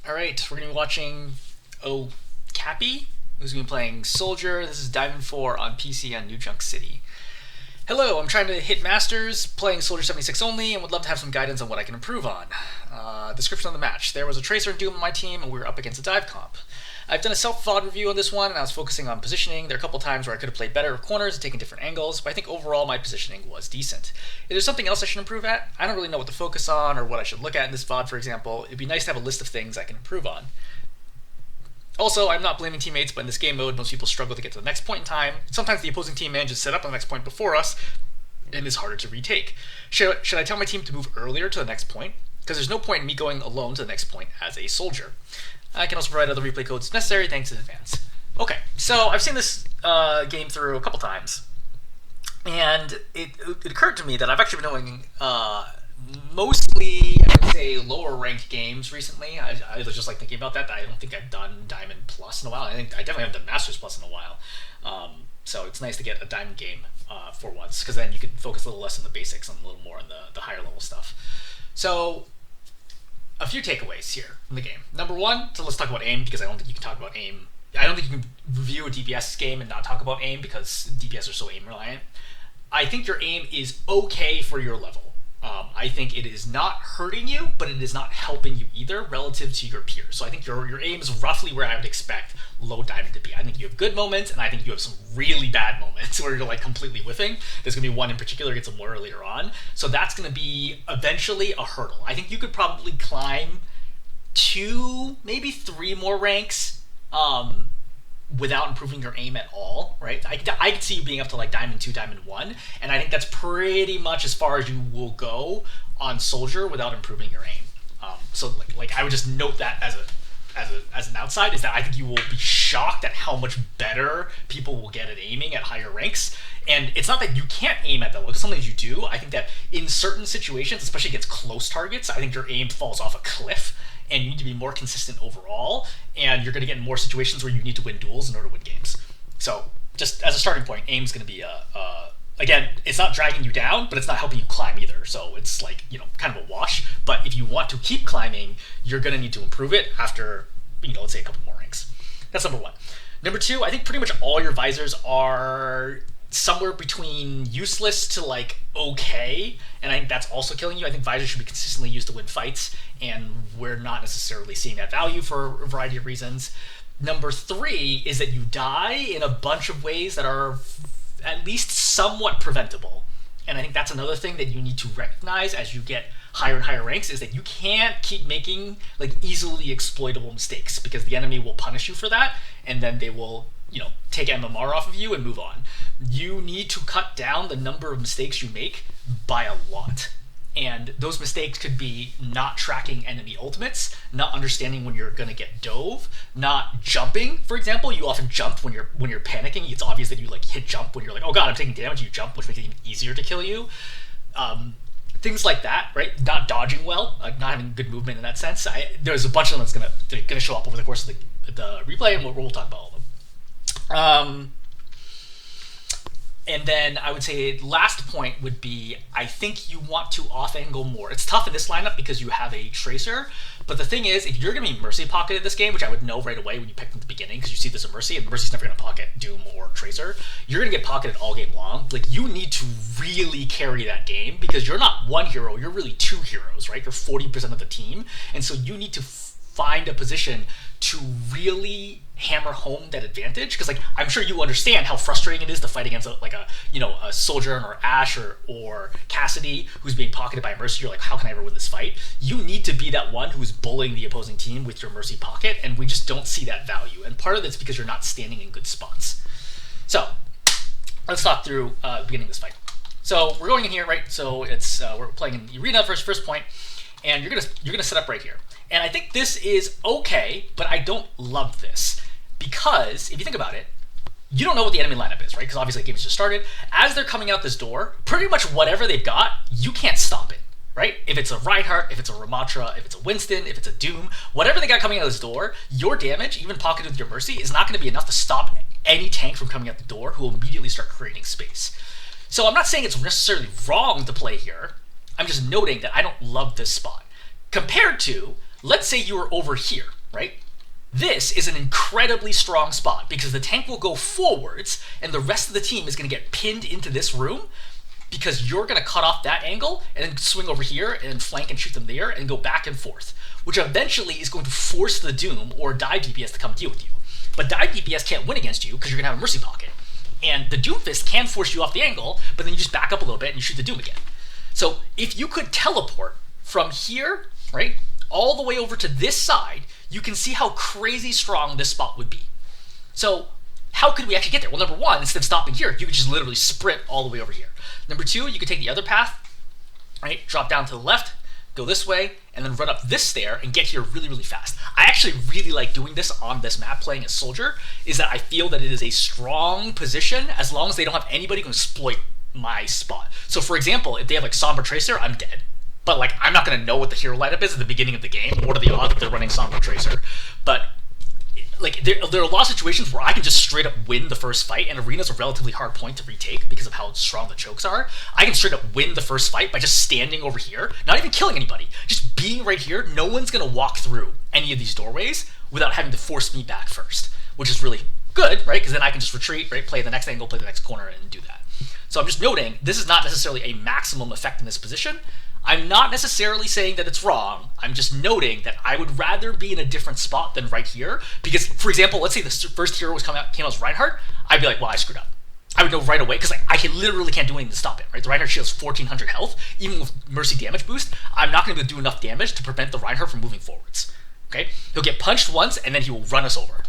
Alright, we're going to be watching Ocapy, who's going to be playing Soldier. This is Diamond 4 on PC on New Junk City. Hello, I'm trying to hit Masters, playing Soldier 76 only, and would love to have some guidance on what I can improve on. Description of the match. There was a Tracer and Doom on my team, and we were up against a dive comp. I've done a self-VOD review on this one, and I was focusing on positioning. There are a couple times where I could have played better with corners and taken different angles, but I think overall my positioning was decent. If there's something else I should improve at, I don't really know what to focus on or what I should look at in this VOD, for example. It'd be nice to have a list of things I can improve on. Also, I'm not blaming teammates, but in this game mode, most people struggle to get to the next point in time. Sometimes the opposing team manages to set up on the next point before us, and is harder to retake. Should I tell my team to move earlier to the next point? Because there's no point in me going alone to the next point as a soldier. I can also provide other replay codes if necessary, thanks in advance. Okay, so I've seen this game through a couple times, and it occurred to me that I've actually been doing mostly, I would say, lower ranked games recently. I was just thinking about that. I don't think I've done Diamond Plus in a while. I definitely haven't done Masters Plus in a while. So it's nice to get a Diamond game for once, because then you can focus a little less on the basics and a little more on the higher level stuff. So a few takeaways here from the game. Number one, so let's talk about aim, because I don't think you can talk about aim. I don't think you can review a DPS game and not talk about aim, because DPS are so aim reliant. I think your aim is okay for your level. I think it is not hurting you, but it is not helping you either relative to your peers. So I think your aim is roughly where I would expect low diamond to be. I think you have good moments, and I think you have some really bad moments where you're completely whiffing. There's going to be one in particular, gets more earlier on. So that's going to be eventually a hurdle. I think you could probably climb 2, maybe 3 more ranks without improving your aim at all, right? I could see you being up to Diamond 2, Diamond 1, and I think that's pretty much as far as you will go on Soldier without improving your aim. So I would just note that as an outside, is that I think you will be shocked at how much better people will get at aiming at higher ranks. And it's not that you can't aim at that level, because sometimes you do. I think that in certain situations, especially against close targets, I think your aim falls off a cliff, and you need to be more consistent overall, and you're going to get in more situations where you need to win duels in order to win games. So just as a starting point, aim's going to be again, it's not dragging you down, but it's not helping you climb either. So it's kind of a wash. But if you want to keep climbing, you're going to need to improve it after, let's say a couple more ranks. That's number one. Number two, I think pretty much all your visors are somewhere between useless to okay, and I think that's also killing you. I think visors should be consistently used to win fights, and we're not necessarily seeing that value for a variety of reasons. Number three is that you die in a bunch of ways that are at least somewhat preventable, and I think that's another thing that you need to recognize as you get higher and higher ranks, is that you can't keep making easily exploitable mistakes, because the enemy will punish you for that, and then they will take MMR off of you and move on. You need to cut down the number of mistakes you make by a lot. And those mistakes could be not tracking enemy ultimates, not understanding when you're going to get dove, not jumping. For example, you often jump when you're panicking. It's obvious that you hit jump when you're oh god, I'm taking damage. You jump, which makes it even easier to kill you. Things like that, right? Not dodging well, not having good movement in that sense. There's a bunch of them that's going to show up over the course of the replay, and we'll talk about all of them. And then I would say last point would be, I think you want to off-angle more. It's tough in this lineup because you have a Tracer, but the thing is, if you're going to be Mercy pocketed this game, which I would know right away when you pick them at the beginning, because you see there's a Mercy, and Mercy's never going to pocket Doom or Tracer, you're going to get pocketed all game long. You need to really carry that game, because you're not one hero, you're really 2 heroes, right? You're 40% of the team, and so you need to find a position to really hammer home that advantage, because I'm sure you understand how frustrating it is to fight against a Soldier or Ashe or Cassidy who's being pocketed by a Mercy. You're how can I ever win this fight? You need to be that one who's bullying the opposing team with your Mercy pocket, and we just don't see that value. And part of it's because you're not standing in good spots. So let's talk through the beginning of this fight. So we're going in here, right? So it's we're playing in the arena first point, and you're gonna set up right here. And I think this is okay, but I don't love this, because if you think about it, you don't know what the enemy lineup is, right? Because obviously the game's just started. As they're coming out this door, pretty much whatever they've got, you can't stop it, right? If it's a Reinhardt, if it's a Ramatra, if it's a Winston, if it's a Doom, whatever they got coming out of this door, your damage, even pocketed with your Mercy, is not going to be enough to stop any tank from coming out the door, who will immediately start creating space. So I'm not saying it's necessarily wrong to play here. I'm just noting that I don't love this spot, compared to let's say you were over here, right? This is an incredibly strong spot because the tank will go forwards and the rest of the team is going to get pinned into this room because you're going to cut off that angle and then swing over here and flank and shoot them there and go back and forth, which eventually is going to force the Doom or dive DPS to come deal with you. But dive DPS can't win against you because you're going to have a Mercy Pocket. And the Doomfist can force you off the angle, but then you just back up a little bit and you shoot the Doom again. So if you could teleport from here, right, all the way over to this side, you can see how crazy strong this spot would be. So how could we actually get there? Well, number one, instead of stopping here, you could just literally sprint all the way over here. Number two, you could take the other path, right, drop down to the left, go this way, and then run up this stair and get here really, really fast. I actually really like doing this on this map playing as Soldier, is that I feel that it is a strong position as long as they don't have anybody who can exploit my spot. So for example, if they have like Somber Tracer, I'm dead. But like, I'm not going to know what the hero lineup is at the beginning of the game. What are the odds that they're running Somber Tracer? But like, there are a lot of situations where I can just straight up win the first fight, and Arena's a relatively hard point to retake because of how strong the chokes are. I can straight up win the first fight by just standing over here, not even killing anybody, just being right here. No one's going to walk through any of these doorways without having to force me back first, which is really good, right? Because then I can just retreat, right? Play the next angle, play the next corner, and do that. So I'm just noting, this is not necessarily a maximum effect in this position. I'm not necessarily saying that it's wrong. I'm just noting that I would rather be in a different spot than right here. Because, for example, let's say the first hero came out as Reinhardt, I'd be like, well, I screwed up. I would know right away, because I literally can't do anything to stop it, right? The Reinhardt shield has 1400 health. Even with Mercy damage boost, I'm not going to do enough damage to prevent the Reinhardt from moving forwards. Okay? He'll get punched once, and then he will run us over.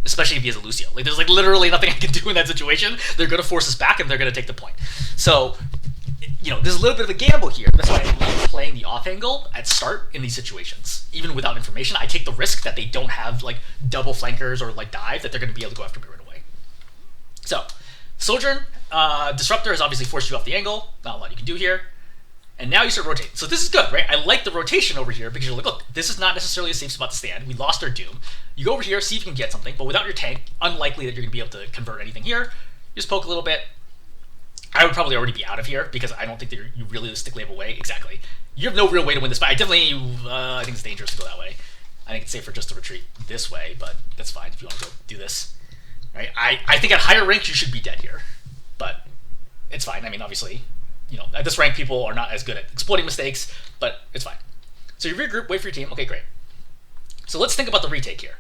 Especially if he has a Lucio. Like, there's like literally nothing I can do in that situation. They're going to force us back, and they're going to take the point. So, you know, there's a little bit of a gamble here. That's why I love playing the off angle at start in these situations. Even without information, I take the risk that they don't have like double flankers or like dive, that they're going to be able to go after me right away. So, Sojourn, Disruptor has obviously forced you off the angle. Not a lot you can do here. And now you start rotating. So this is good, right? I like the rotation over here because you're like, look, this is not necessarily a safe spot to stand. We lost our Doom. You go over here, see if you can get something, but without your tank, unlikely that you're going to be able to convert anything here. You just poke a little bit. I would probably already be out of here because I don't think that you realistically have a way. Exactly. You have no real way to win this fight. I think it's dangerous to go that way. I think it's safer just to retreat this way, but that's fine if you want to go do this. Right? I think at higher ranks you should be dead here, but it's fine. I mean, obviously, you know, at this rank people are not as good at exploiting mistakes, but it's fine. So you regroup, wait for your team. Okay, great. So let's think about the retake here.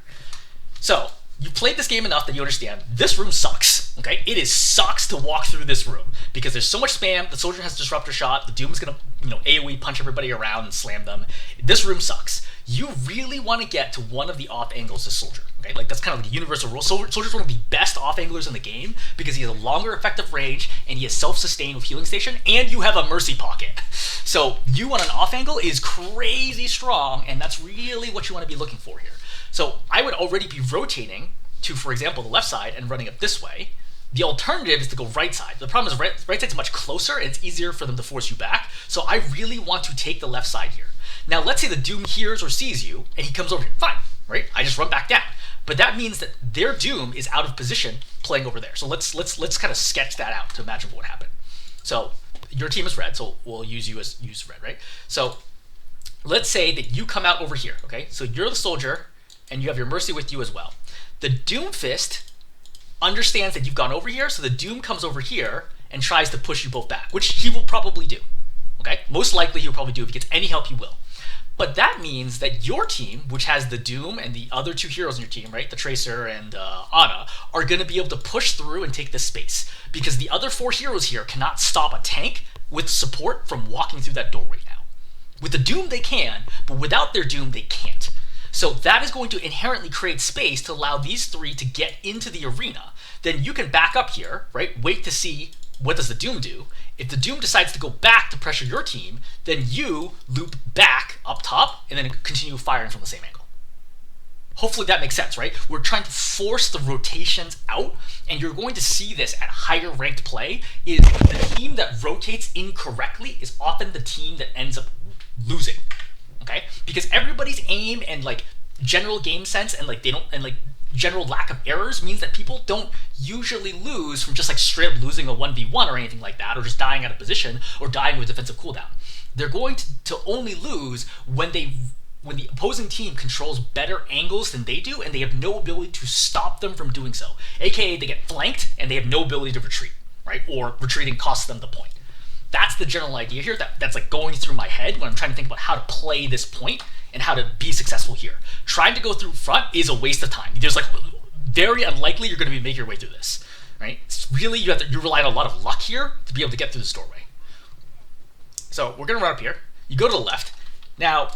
So you've played this game enough that you understand this room sucks. Okay, it sucks to walk through this room because there's so much spam. The Soldier has Disruptor shot. The Doom is gonna, you know, AOE punch everybody around and slam them. This room sucks. You really want to get to one of the off angles as Soldier. Okay, like that's kind of like the universal rule. Soldier's one of the best off anglers in the game because he has a longer effective range and he has self-sustain with Healing Station, and you have a Mercy Pocket. So you on an off angle is crazy strong, and that's really what you want to be looking for here. So I would already be rotating to, for example, the left side and running up this way. The alternative is to go right side. The problem is right side's much closer and it's easier for them to force you back. So I really want to take the left side here. Now let's say the Doom hears or sees you and he comes over here. Fine, right? I just run back down. But that means that their Doom is out of position playing over there. So let's kind of sketch that out to imagine what would happen. So your team is red, so we'll use you as red, right? So let's say that you come out over here, okay? So you're the Soldier and you have your Mercy with you as well. The Doomfist understands that you've gone over here, so the Doom comes over here and tries to push you both back, which he will probably do, okay? Most likely he'll probably do. If he gets any help, he will. But that means that your team, which has the Doom and the other two heroes in your team, right, the Tracer and Ana, are going to be able to push through and take this space because the other four heroes here cannot stop a tank with support from walking through that doorway now. With the Doom, they can, but without their Doom, they can't. So that is going to inherently create space to allow these three to get into the arena. Then you can back up here, right? Wait to see what does the Doom do. If the Doom decides to go back to pressure your team, then you loop back up top and then continue firing from the same angle. Hopefully that makes sense, right? We're trying to force the rotations out, and you're going to see this at higher ranked play, is the team that rotates incorrectly is often the team that ends up losing. Okay, because everybody's aim and like general game sense and like general lack of errors means that people don't usually lose from just like straight up losing a 1v1 or anything like that, or just dying out of position or dying with defensive cooldown. They're going to only lose when they when the opposing team controls better angles than they do, and they have no ability to stop them from doing so. AKA, they get flanked, and they have no ability to retreat, right? Or retreating costs them the point. That's the general idea here. That's like going through my head when I'm trying to think about how to play this point and how to be successful here. Trying to go through front is a waste of time. There's like very unlikely you're going to make your way through this, right? It's really, you rely on a lot of luck here to be able to get through this doorway. So we're going to run up here. You go to the left. Now,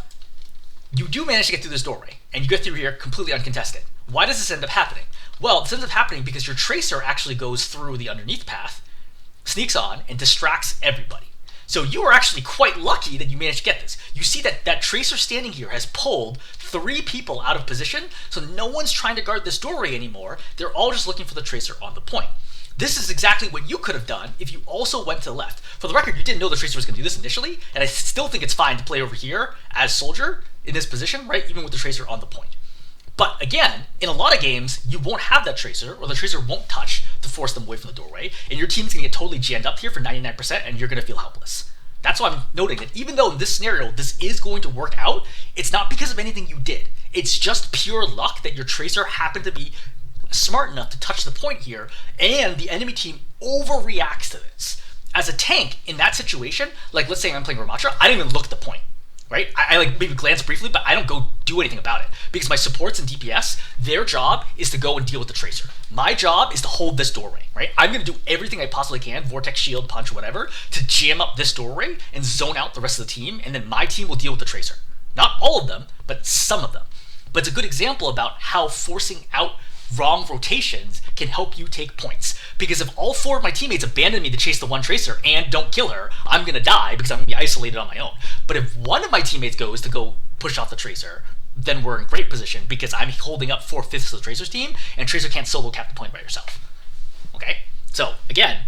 you do manage to get through this doorway, and you get through here completely uncontested. Why does this end up happening? Well, this ends up happening because your tracer actually goes through the underneath path, sneaks on, and distracts everybody. So you are actually quite lucky that you managed to get this. You see that that tracer standing here has pulled 3 people out of position, so no one's trying to guard this doorway anymore. They're all just looking for the tracer on the point. This is exactly what you could have done if you also went to the left. For the record, you didn't know the tracer was going to do this initially, and I still think it's fine to play over here as soldier in this position, right? Even with the tracer on the point. But again, in a lot of games, you won't have that tracer, or the tracer won't touch to force them away from the doorway, and your team's going to get totally jammed up here for 99%, and you're going to feel helpless. That's why I'm noting that even though in this scenario, this is going to work out, it's not because of anything you did. It's just pure luck that your tracer happened to be smart enough to touch the point here, and the enemy team overreacts to this. As a tank, in that situation, like let's say I'm playing Ramatra, I don't even look at the point, right? I like maybe glance briefly, but I don't go do anything about it. Because my supports and DPS, their job is to go and deal with the tracer. My job is to hold this doorway, right? I'm going to do everything I possibly can, vortex, shield, punch, whatever, to jam up this doorway and zone out the rest of the team, and then my team will deal with the tracer. Not all of them, but some of them. But it's a good example about how forcing out wrong rotations can help you take points. Because if all 4 of my teammates abandon me to chase the one tracer and don't kill her, I'm going to die because I'm going to be isolated on my own. But if one of my teammates goes to go push off the tracer, then we're in great position because I'm holding up 4/5 of the tracer's team, and tracer can't solo cap the point by yourself. Okay? So, again,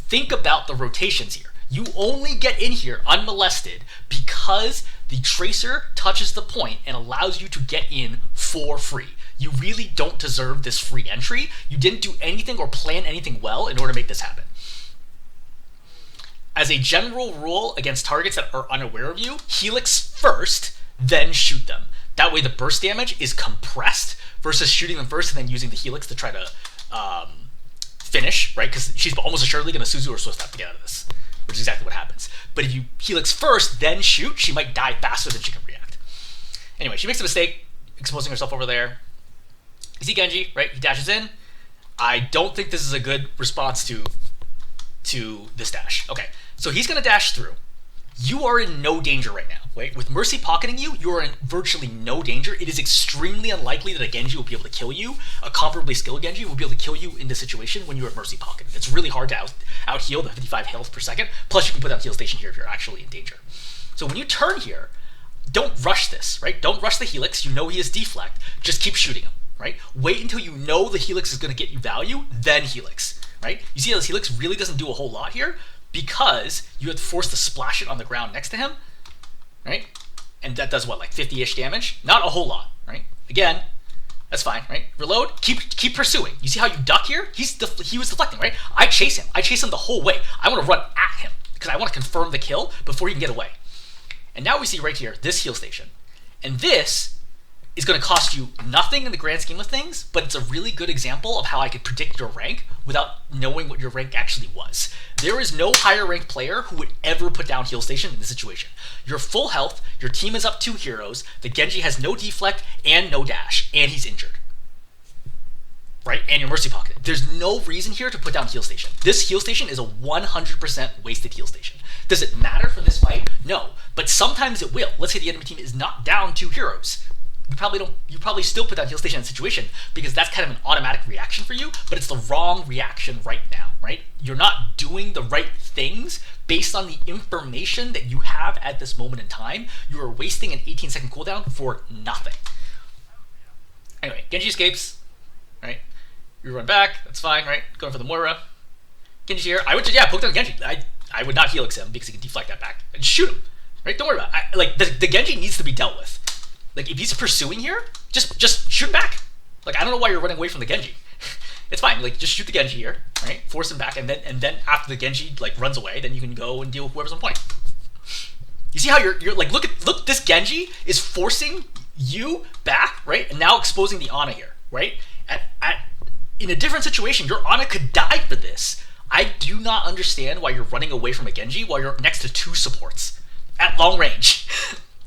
think about the rotations here. You only get in here unmolested because the tracer touches the point and allows you to get in for free. You really don't deserve this free entry. You didn't do anything or plan anything well in order to make this happen. As a general rule against targets that are unaware of you, helix first, then shoot them. That way the burst damage is compressed versus shooting them first and then using the helix to try to finish, right? Because she's almost assuredly going to Suzu or Swift have to get out of this, which is exactly what happens. But if you helix first, then shoot, she might die faster than she can react. Anyway, she makes a mistake, exposing herself over there. You see Genji, right? He dashes in. I don't think this is a good response to this dash. Okay, so he's going to dash through. You are in no danger right now, right? With Mercy pocketing you, you are in virtually no danger. It is extremely unlikely that a Genji will be able to kill you. A comparably skilled Genji will be able to kill you in this situation when you are Mercy pocketed. It's really hard to out-heal the 55 health per second. Plus, you can put down heal station here if you're actually in danger. So when you turn here, don't rush this, right? Don't rush the helix. You know he is deflect. Just keep shooting him, right? Wait until you know the helix is going to get you value, then helix, right? You see how this helix really doesn't do a whole lot here because you have to force to splash it on the ground next to him, right? And that does what, like 50-ish damage? Not a whole lot, right? Again, that's fine, right? Reload, keep pursuing. You see how you duck here? He was deflecting, right? I chase him the whole way. I want to run at him because I want to confirm the kill before he can get away. And now we see right here, this heal station. And this is going to cost you nothing in the grand scheme of things, but it's a really good example of how I could predict your rank without knowing what your rank actually was. There is no higher ranked player who would ever put down heal station in this situation. You're full health, your team is up 2 heroes, the Genji has no deflect and no dash, and he's injured. Right? And you're mercy pocketed. There's no reason here to put down heal station. This heal station is a 100% wasted heal station. Does it matter for this fight? No. But sometimes it will. Let's say the enemy team is not down 2 heroes. You probably still put down heal station in that situation because that's kind of an automatic reaction for you, but it's the wrong reaction right now, right? You're not doing the right things based on the information that you have at this moment in time. You are wasting an 18-second cooldown for nothing. Anyway, Genji escapes, right? You run back, that's fine, right? Going for the Moira. Genji's here. I would just, poke down Genji. I would not helix him because he can deflect that back. And shoot him, right? Don't worry about it. The Genji needs to be dealt with. Like, if he's pursuing here, just shoot him back. Like, I don't know why you're running away from the Genji. It's fine. Like, just shoot the Genji here, right? Force him back, and then after the Genji, like, runs away, then you can go and deal with whoever's on point. You see how you're like, look, this Genji is forcing you back, right? And now exposing the Ana here, right? In a different situation, your Ana could die for this. I do not understand why you're running away from a Genji while you're next to two supports at long range.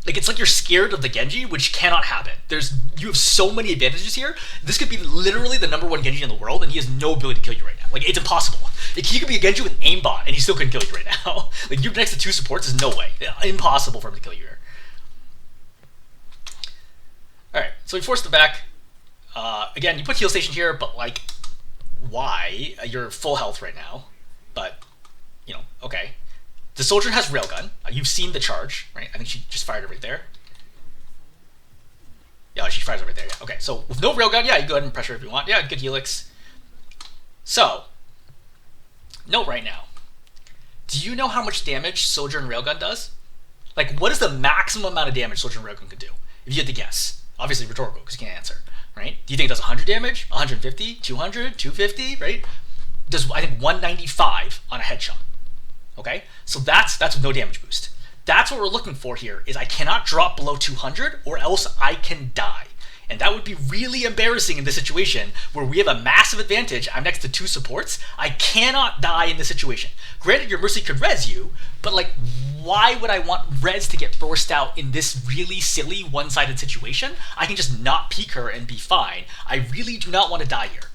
Like, it's like you're scared of the Genji, which cannot happen. You have so many advantages here. This could be literally the #1 Genji in the world, and he has no ability to kill you right now. Like, it's impossible. Like, he could be a Genji with aimbot, and he still couldn't kill you right now. Like, you're next to two supports, there's no way. Impossible for him to kill you here. Alright, so we forced it back. Again, you put heal station here, but, like, why? You're full health right now. But, you know, okay. The soldier has railgun. You've seen the charge, right? I think she just fired it right there. Yeah, she fires it right there. Yeah. Okay, so with no railgun, yeah, you go ahead and pressure if you want. Yeah, good helix. So, note right now. Do you know how much damage soldier and railgun does? Like, what is the maximum amount of damage soldier and railgun can do? If you had to guess. Obviously rhetorical, because you can't answer, right? Do you think it does 100 damage? 150? 200? 250, right? Does, I think, 195 on a headshot. Okay, so that's with no damage boost. That's what we're looking for here, is I cannot drop below 200 or else I can die. And that would be really embarrassing in this situation where we have a massive advantage. I'm next to two supports. I cannot die in this situation. Granted, your Mercy could res you, but like, why would I want res to get forced out in this really silly one-sided situation? I can just not peek her and be fine. I really do not want to die here.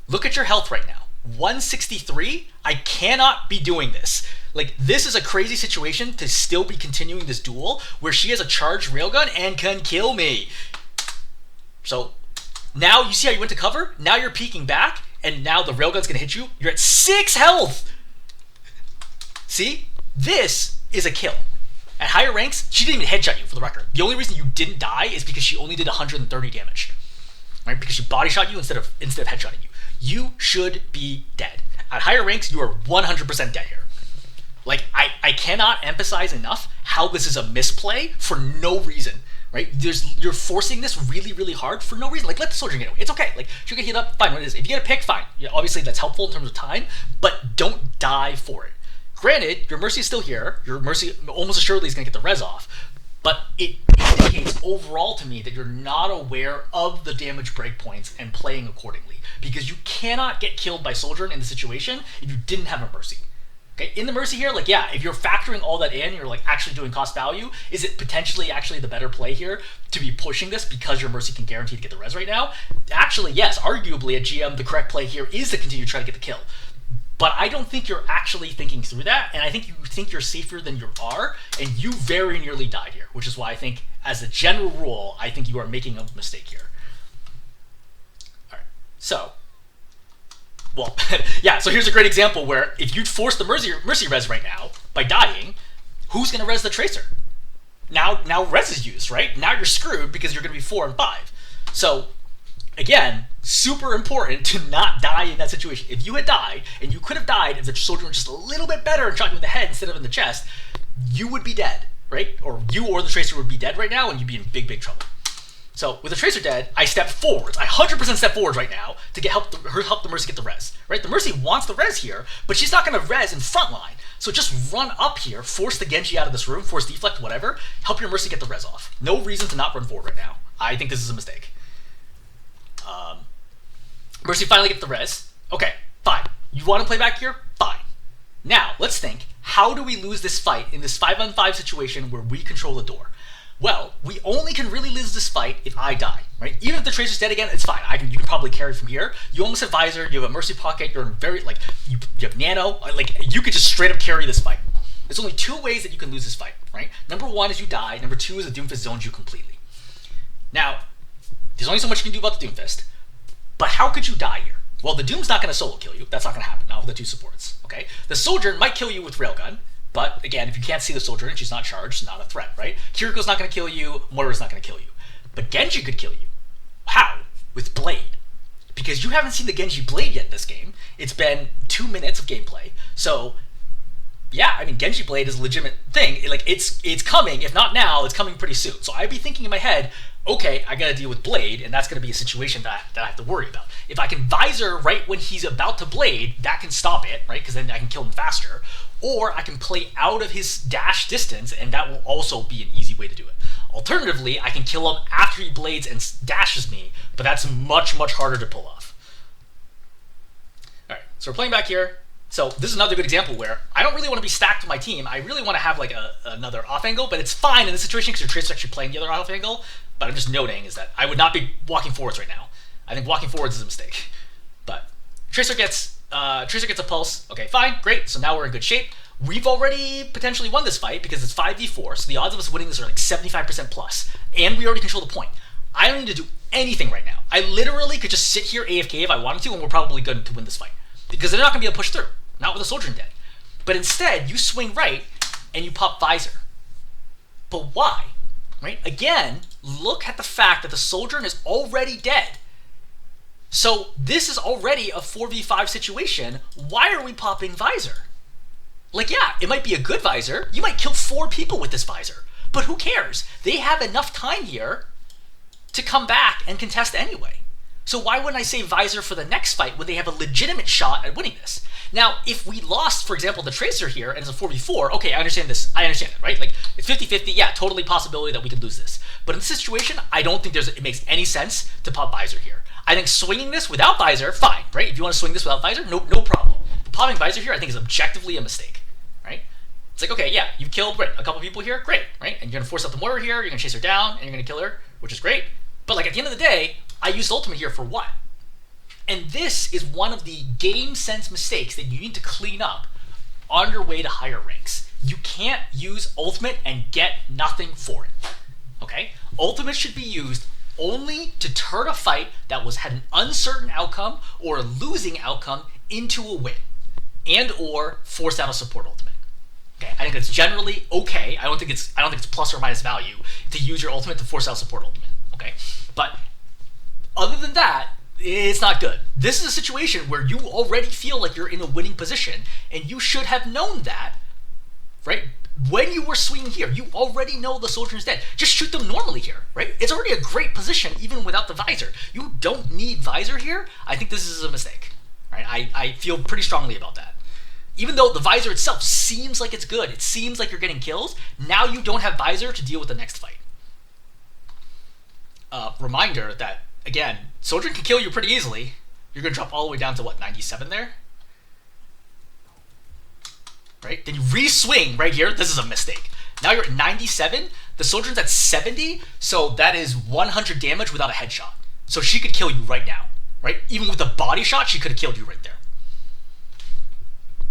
Look at your health right now. 163, I cannot be doing this. Like, this is a crazy situation to still be continuing this duel where she has a charged railgun and can kill me. So, now you see how you went to cover? Now you're peeking back, and now the railgun's gonna hit you. You're at 6 health! See? This is a kill. At higher ranks, she didn't even headshot you, for the record. The only reason you didn't die is because she only did 130 damage. Right? Because she body shot you instead of headshotting you. You should be dead. At higher ranks, you are 100% dead here. Like, I cannot emphasize enough how this is a misplay for no reason, right? You're forcing this really, really hard for no reason. Like, let the soldier get away. It's okay. Like, she'll get healed up, fine, what it is. If you get a pick, fine. Yeah, obviously, that's helpful in terms of time, but don't die for it. Granted, your Mercy is still here. Your Mercy almost assuredly is going to get the res off, but it indicates overall to me that you're not aware of the damage breakpoints and playing accordingly, because you cannot get killed by soldier in the situation if you didn't have a Mercy. Okay, in the Mercy here, like, yeah, if you're factoring all that in, you're like actually doing cost value, is it potentially actually the better play here to be pushing this because your Mercy can guarantee to get the res right now? Actually, yes, arguably at GM, the correct play here is to continue to try to get the kill. But I don't think you're actually thinking through that, and I think you think you're safer than you are, and you very nearly died here, which is why I think, as a general rule, I think you are making a mistake here. Alright, so, well, yeah, so here's a great example where if you'd force the Mercy res right now, by dying, who's going to res the Tracer? Now res is used, right? Now you're screwed because you're going to be 4 and 5. So, again, super important to not die in that situation. If you had died, and you could have died if the soldier was just a little bit better and shot you in the head instead of in the chest, you would be dead, right? Or you or the Tracer would be dead right now, and you'd be in big, big trouble. So with the Tracer dead, I step forwards. I 100% step forwards right now to help the Mercy get the res, right? The Mercy wants the res here, but she's not going to res in front line. So just run up here, force the Genji out of this room, force deflect, whatever, help your Mercy get the res off. No reason to not run forward right now. I think this is a mistake. Mercy finally gets the res. Okay, fine. You want to play back here? Fine. Now, let's think, how do we lose this fight in this 5-on-5 situation where we control the door? Well, we only can really lose this fight if I die, right? Even if the Tracer's dead again, it's fine. You can probably carry from here. You almost have Visor, you have a Mercy pocket, you're in very, like, you have Nano, like, you could just straight up carry this fight. There's only 2 ways that you can lose this fight, right? Number 1 is you die, number 2 is the Doomfist zones you completely. Now, there's only so much you can do about the Doomfist, but how could you die here? Well, the Doom's not going to solo kill you. That's not going to happen, not with the 2 supports, okay? The Soldier might kill you with Railgun, but again, if you can't see the Soldier and she's not charged, not a threat, right? Kiriko's not going to kill you, Moira's not going to kill you. But Genji could kill you. How? With Blade. Because you haven't seen the Genji Blade yet in this game. It's been 2 minutes of gameplay. So, yeah, I mean, Genji Blade is a legitimate thing. Like, it's coming. If not now, it's coming pretty soon. So I'd be thinking in my head, Okay, I gotta deal with Blade, and that's gonna be a situation that I have to worry about. If I can Visor right when he's about to Blade, that can stop it, right? Because then I can kill him faster. Or I can play out of his dash distance, and that will also be an easy way to do it. Alternatively, I can kill him after he blades and dashes me, but that's much, much harder to pull off. Alright, so we're playing back here. So this is another good example where I don't really want to be stacked with my team. I really want to have like another off angle, but it's fine in this situation because your Tracer's actually playing the other off angle. But I'm just noting is that I would not be walking forwards right now. I think walking forwards is a mistake. But Tracer gets a pulse. Okay, fine, great. So now we're in good shape. We've already potentially won this fight because it's 5v4, so the odds of us winning this are like 75% plus. And we already control the point. I don't need to do anything right now. I literally could just sit here AFK if I wanted to, and we're probably going to win this fight. Because they're not going to be able to push through. Not with a Soldier dead. But instead, you swing right, and you pop Visor. But why? Right? Again, look at the fact that the Soldier is already dead. So this is already a 4v5 situation. Why are we popping Visor? Like, yeah, it might be a good Visor. You might kill 4 people with this Visor. But who cares? They have enough time here to come back and contest anyway. So why wouldn't I say Visor for the next fight when they have a legitimate shot at winning this? Now, if we lost, for example, the Tracer here, and it's a 4v4, okay, I understand this. I understand it, right? Like, it's 50-50, yeah, totally possibility that we could lose this. But in this situation, I don't think it makes any sense to pop Visor here. I think swinging this without Visor, fine, right? If you want to swing this without Visor, no problem. But popping Visor here, I think is objectively a mistake, right? It's like, okay, yeah, you've killed, great, a couple people here, great, right? And you're going to force out the mortar here, you're going to chase her down, and you're going to kill her, which is great. But like at the end of the day, I used ultimate here for what? And this is one of the game sense mistakes that you need to clean up on your way to higher ranks. You can't use ultimate and get nothing for it. Okay? Ultimate should be used only to turn a fight that had an uncertain outcome or a losing outcome into a win, and or force out a support ultimate. Okay? I think it's generally okay. I don't think it's plus or minus value to use your ultimate to force out support ultimate. Okay? But other than that, it's not good. This is a situation where you already feel like you're in a winning position, and you should have known that, right? When you were swinging here, you already know the Soldier is dead. Just shoot them normally here, right? It's already a great position even without the Visor. You don't need Visor here. I think this is a mistake, right? I feel pretty strongly about that. Even though the Visor itself seems like it's good, it seems like you're getting kills, now you don't have Visor to deal with the next fight. Reminder that, again, Soldier can kill you pretty easily. You're going to drop all the way down to, what, 97 there? Right? Then you re-swing right here. This is a mistake. Now you're at 97. The Soldier's at 70, so that is 100 damage without a headshot. So she could kill you right now. Right? Even with a body shot, she could have killed you right there.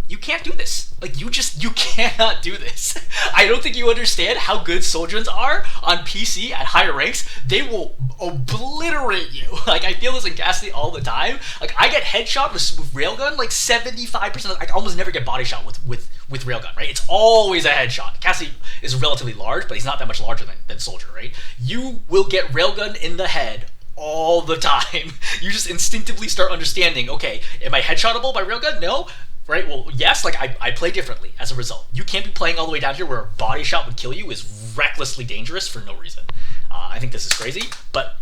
You can't do this. Like, you cannot do this. I don't think you understand how good Soldier's are on PC at higher ranks. They will obliterate you. Like, I feel this in Ghastly all the time. Like, I get headshot with Railgun, like 75%. I almost never get body shot with Railgun, right? It's always a headshot. Ghastly is relatively large, but he's not that much larger than Soldier, right? You will get Railgun in the head all the time. You just instinctively start understanding, okay, am I headshotable by Railgun? No. Right? Well, yes, like I play differently as a result. You can't be playing all the way down here where a body shot would kill you is recklessly dangerous for no reason. I think this is crazy, but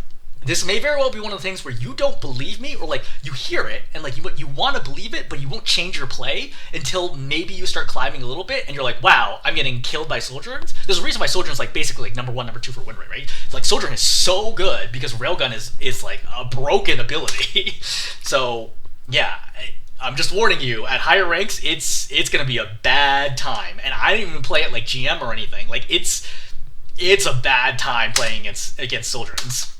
this may very well be one of the things where you don't believe me, or like you hear it and like you want to believe it, but you won't change your play until maybe you start climbing a little bit and you're like, wow, I'm getting killed by Soldier's. There's a reason why Soldier's like basically like number 1, number 2 for win rate, right? It's like Soldier is so good because Railgun is like a broken ability. So yeah. I'm just warning you, at higher ranks, it's going to be a bad time. And I didn't even play it like GM or anything. Like, it's a bad time playing against Soldier's.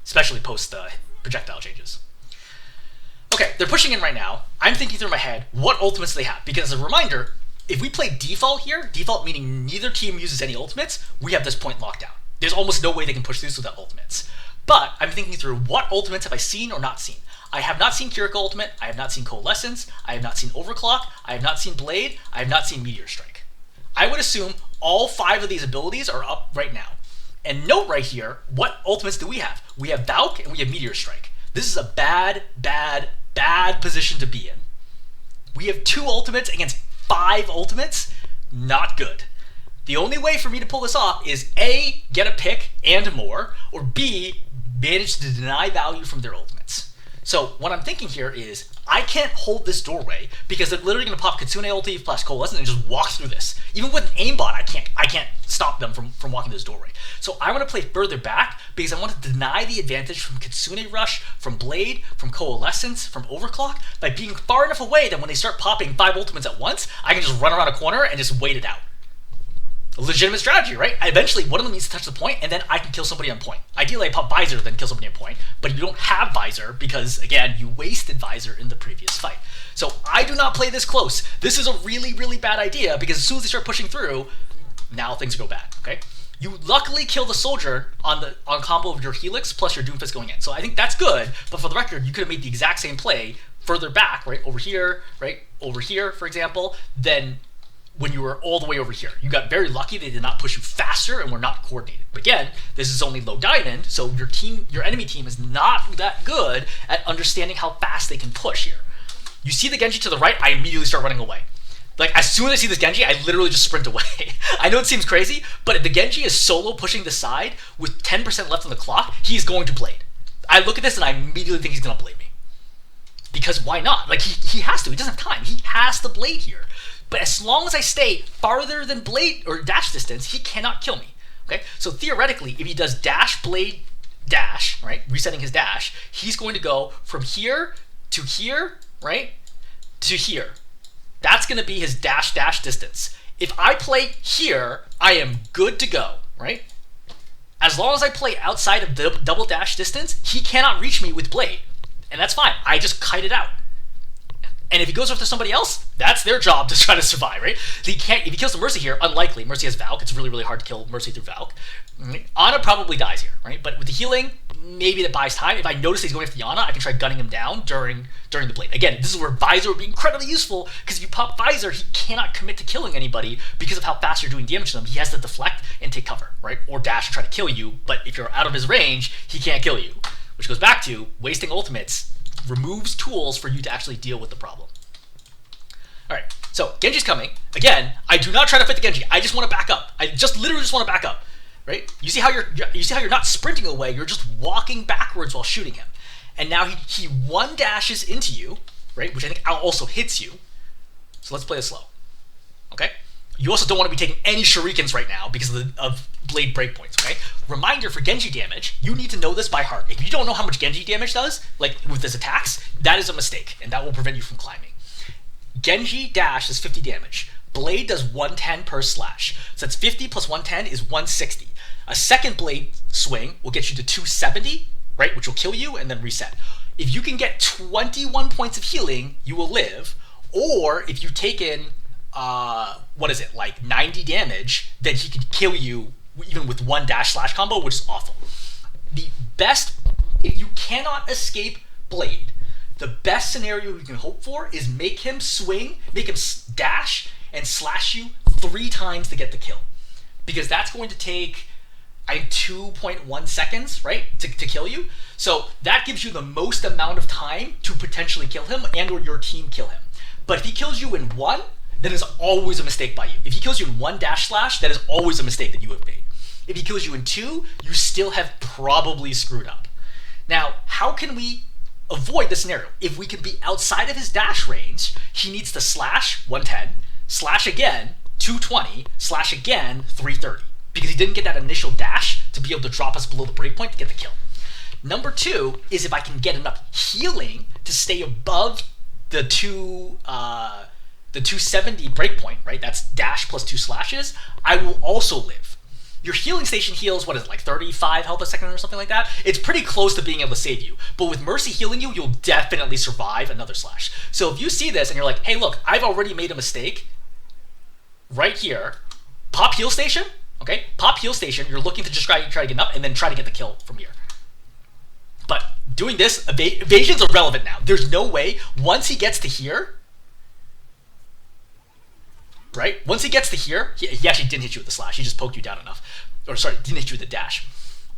Especially post the projectile changes. Okay, they're pushing in right now. I'm thinking through my head, what ultimates do they have? Because as a reminder, if we play default here, default meaning neither team uses any ultimates, we have this point locked down. There's almost no way they can push these without ultimates. But I'm thinking through what ultimates have I seen or not seen. I have not seen Kiriko Ultimate, I have not seen Coalescence, I have not seen Overclock, I have not seen Blade, I have not seen Meteor Strike. I would assume all 5 of these abilities are up right now. And note right here, what ultimates do we have? We have Valk and we have Meteor Strike. This is a bad, bad, bad position to be in. We have 2 ultimates against 5 ultimates, not good. The only way for me to pull this off is A, get a pick and more, or B, manage to deny value from their ultimates. So what I'm thinking here is I can't hold this doorway because they're literally going to pop Kitsune ulti plus Coalescence and just walk through this. Even with an aimbot, I can't stop them from walking this doorway. So I want to play further back because I want to deny the advantage from Kitsune Rush, from Blade, from Coalescence, from Overclock by being far enough away that when they start popping 5 ultimates at once, I can just run around a corner and just wait it out. A legitimate strategy, right? Eventually, one of them needs to touch the point, and then I can kill somebody on point. Ideally, I pop Visor, then kill somebody on point, but you don't have Visor because, again, you wasted Visor in the previous fight. So I do not play this close. This is a really, really bad idea because as soon as they start pushing through, now things go bad, okay? You luckily kill the soldier on combo of your Helix plus your Doomfist going in. So I think that's good, but for the record, you could have made the exact same play further back, right? Over here, right? Over here, for example, then when you were all the way over here. You got very lucky they did not push you faster and were not coordinated. But again, this is only low diamond, so your enemy team is not that good at understanding how fast they can push here. You see the Genji to the right, I immediately start running away. Like, as soon as I see this Genji, I literally just sprint away. I know it seems crazy, but if the Genji is solo pushing the side with 10% left on the clock, he's going to Blade. I look at this and I immediately think he's going to Blade me. Because why not? Like, he has to. He doesn't have time. He has to Blade here. But as long as I stay farther than Blade or dash distance, he cannot kill me. Okay? So theoretically, if he does dash, Blade, dash, right? Resetting his dash, he's going to go from here to here, right? To here. That's going to be his dash distance. If I play here, I am good to go, right? As long as I play outside of the double dash distance, he cannot reach me with Blade. And that's fine. I just kite it out. And if he goes after somebody else, that's their job to try to survive, right? If he kills the Mercy here, unlikely. Mercy has Valk. It's really, really hard to kill Mercy through Valk. Ana probably dies here, right? But with the healing, maybe that buys time. If I notice he's going after the Ana, I can try gunning him down during the Blade. Again, this is where Visor would be incredibly useful, because if you pop Visor, he cannot commit to killing anybody because of how fast you're doing damage to them. He has to deflect and take cover, right? Or dash and try to kill you, but if you're out of his range, he can't kill you. Which goes back to wasting ultimates removes tools for you to actually deal with the problem. Alright, so Genji's coming. Again, I do not try to fight the Genji. I just want to back up. I just literally just want to back up. Right? You see how you're not sprinting away, you're just walking backwards while shooting him. And now he one dashes into you, right? Which I think also hits you. So let's play this slow. Okay? You also don't want to be taking any shurikens right now because of Blade breakpoints, okay? Reminder for Genji damage, you need to know this by heart. If you don't know how much Genji damage does, like with his attacks, that is a mistake, and that will prevent you from climbing. Genji dash is 50 damage. Blade does 110 per slash. So that's 50 plus 110 is 160. A second Blade swing will get you to 270, right, which will kill you and then reset. If you can get 21 points of healing, you will live. Or if you take in, 90 damage, then he can kill you even with one dash slash combo, which is awful. The best, if you cannot escape Blade, the best scenario you can hope for is make him swing, make him dash, and slash you 3 times to get the kill. Because that's going to take, I think, 2.1 seconds, right, to kill you. So that gives you the most amount of time to potentially kill him and or your team kill him. But if he kills you in 1, then it's always a mistake by you. If he kills you in 1 dash slash, that is always a mistake that you have made. If he kills you in 2, you still have probably screwed up. Now, how can we avoid the scenario? If we can be outside of his dash range, he needs to slash 110, slash again 220, slash again 330, because he didn't get that initial dash to be able to drop us below the breakpoint to get the kill. Number 2 is if I can get enough healing to stay above the 270 breakpoint, right? That's dash plus 2 slashes. I will also live. Your healing station heals, what is it, like 35 health a second or something like that? It's pretty close to being able to save you. But with Mercy healing you, you'll definitely survive another slash. So if you see this and you're like, hey, look, I've already made a mistake right here. Pop heal station, okay? Pop heal station. You're looking to just try to get up and then try to get the kill from here. But doing this, evasion's irrelevant now. There's no way, once he gets to here, right? Once he gets to here, he actually didn't hit you with the slash. He just poked you down enough. Or sorry, didn't hit you with the dash.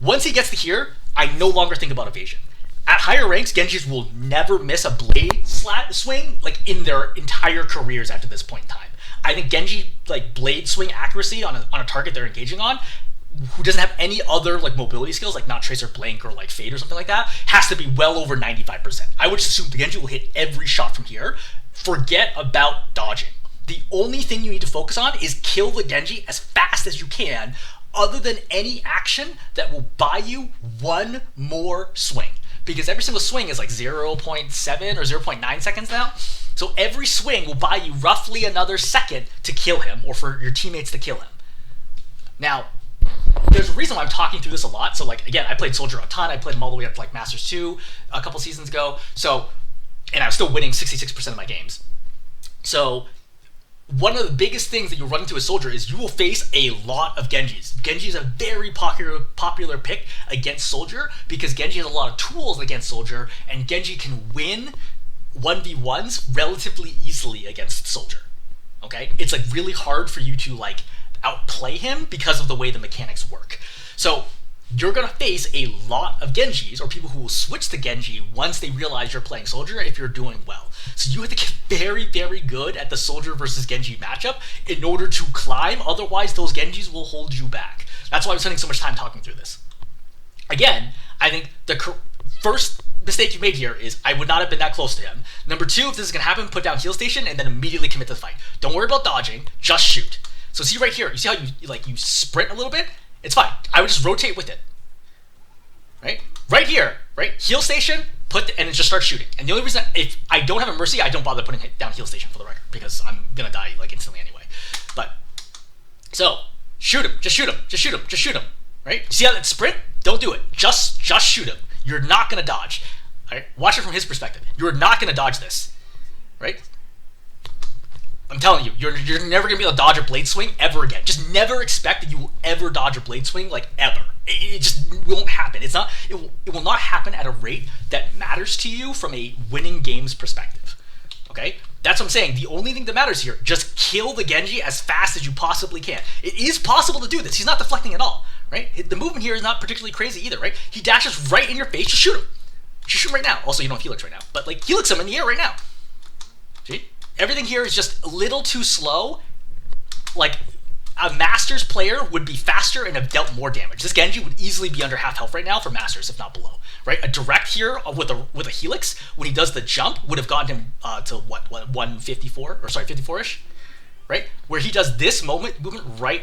Once he gets to here, I no longer think about evasion. At higher ranks, Genjis will never miss a Blade swing like in their entire careers after this point in time. I think Genji like blade swing accuracy on a target they're engaging on, who doesn't have any other like mobility skills, like not tracer blank or like fade or something like that, has to be well over 95%. I would just assume the Genji will hit every shot from here. Forget about dodging. The only thing you need to focus on is kill the Genji as fast as you can, other than any action that will buy you one more swing. Because every single swing is like 0.7 or 0.9 seconds now. So every swing will buy you roughly another second to kill him, or for your teammates to kill him. Now, there's a reason why I'm talking through this a lot. So like, again, I played Soldier a ton. I played him all the way up to like Masters 2 a couple seasons ago. So, and I was still winning 66% of my games. So one of the biggest things that you'll run into as Soldier is you will face a lot of Genjis. Genji is a very popular pick against Soldier because Genji has a lot of tools against Soldier, and Genji can win 1v1s relatively easily against Soldier. Okay? It's like really hard for you to like outplay him because of the way the mechanics work. So you're going to face a lot of Genjis, or people who will switch to Genji once they realize you're playing Soldier if you're doing well. So you have to get very, very good at the Soldier versus Genji matchup in order to climb. Otherwise, those Genjis will hold you back. That's why I'm spending so much time talking through this. Again, I think the first mistake you made here is I would not have been that close to him. Number two, if this is going to happen, put down heal station and then immediately commit to the fight. Don't worry about dodging, just shoot. So see right here, you see how you sprint a little bit? It's fine. I would just rotate with it. Right? Right here, right? Heal station, and it just starts shooting. And the only reason, if I don't have a Mercy, I don't bother putting down heal station for the record, because I'm gonna die like instantly anyway. But, so, shoot him, just shoot him, just shoot him, just shoot him. Right? See how that sprint? Don't do it. Just shoot him. You're not gonna dodge. Alright? Watch it from his perspective. You're not gonna dodge this. Right? I'm telling you, you're never going to be able to dodge a blade swing ever again. Just never expect that you will ever dodge a blade swing, like ever. It just won't happen. It will not happen at a rate that matters to you from a winning games perspective. Okay? That's what I'm saying. The only thing that matters here, just kill the Genji as fast as you possibly can. It is possible to do this. He's not deflecting at all. Right? The movement here is not particularly crazy either, right? He dashes right in your face. Just shoot him. Just shoot him right now. Also, you don't have Helix right now. But like, Helix him in the air right now. See? Everything here is just a little too slow. Like, a Masters player would be faster and have dealt more damage. This Genji would easily be under half health right now for Masters, if not below. Right? A direct here with a Helix, when he does the jump, would have gotten him to what 154, or sorry, 54-ish? Right? Where he does this movement right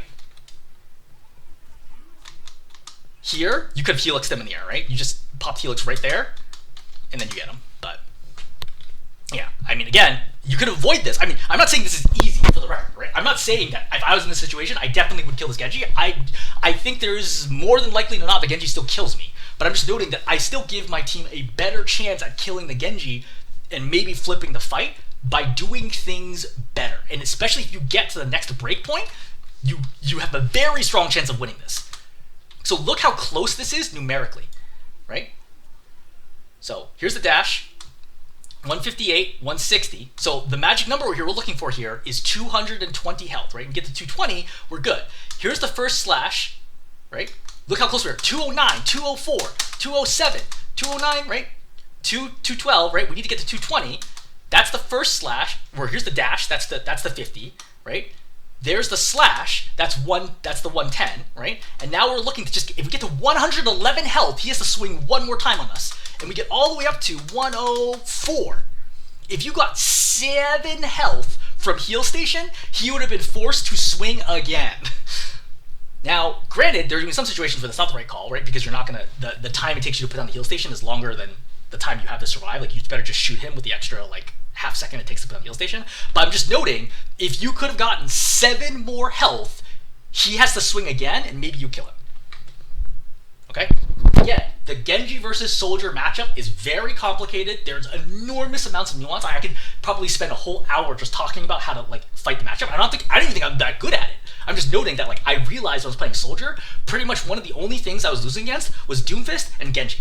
here, you could have Helixed him in the air, right? You just pop Helix right there, and then you get him. But, yeah, I mean, again, you could avoid this. I mean, I'm not saying this is easy for the record, right? I'm not saying that if I was in this situation, I definitely would kill this Genji. I think there's more than likely than not the Genji still kills me. But I'm just noting that I still give my team a better chance at killing the Genji and maybe flipping the fight by doing things better. And especially if you get to the next breakpoint, you have a very strong chance of winning this. So look how close this is numerically, right? So here's the dash. 158, 160. So the magic number we're looking for here is 220 health, right? And get to 220, we're good. Here's the first slash, right? Look how close we are. 209, 204, 207, 209, right? 212, right? We need to get to 220. That's the first slash. Where here's the dash. That's the 50, right? There's the slash. That's the 110, right? And now we're looking to just, if we get to 111 health, he has to swing one more time on us. And we get all the way up to 104. If you got 7 health from heal station, he would have been forced to swing again. Now, granted, there's going to be some situations where that's not the right call, right? Because you're not going to, the time it takes you to put on the heal station is longer than the time you have to survive. Like, you'd better just shoot him with the extra, like, half second it takes to put on the heal station. But I'm just noting, if you could have gotten 7 more health, he has to swing again, and maybe you kill him. Okay? Again, the Genji versus Soldier matchup is very complicated. There's enormous amounts of nuance. I could probably spend a whole hour just talking about how to like fight the matchup. I don't even think I'm that good at it. I'm just noting that like I realized when I was playing Soldier, pretty much one of the only things I was losing against was Doomfist and Genji.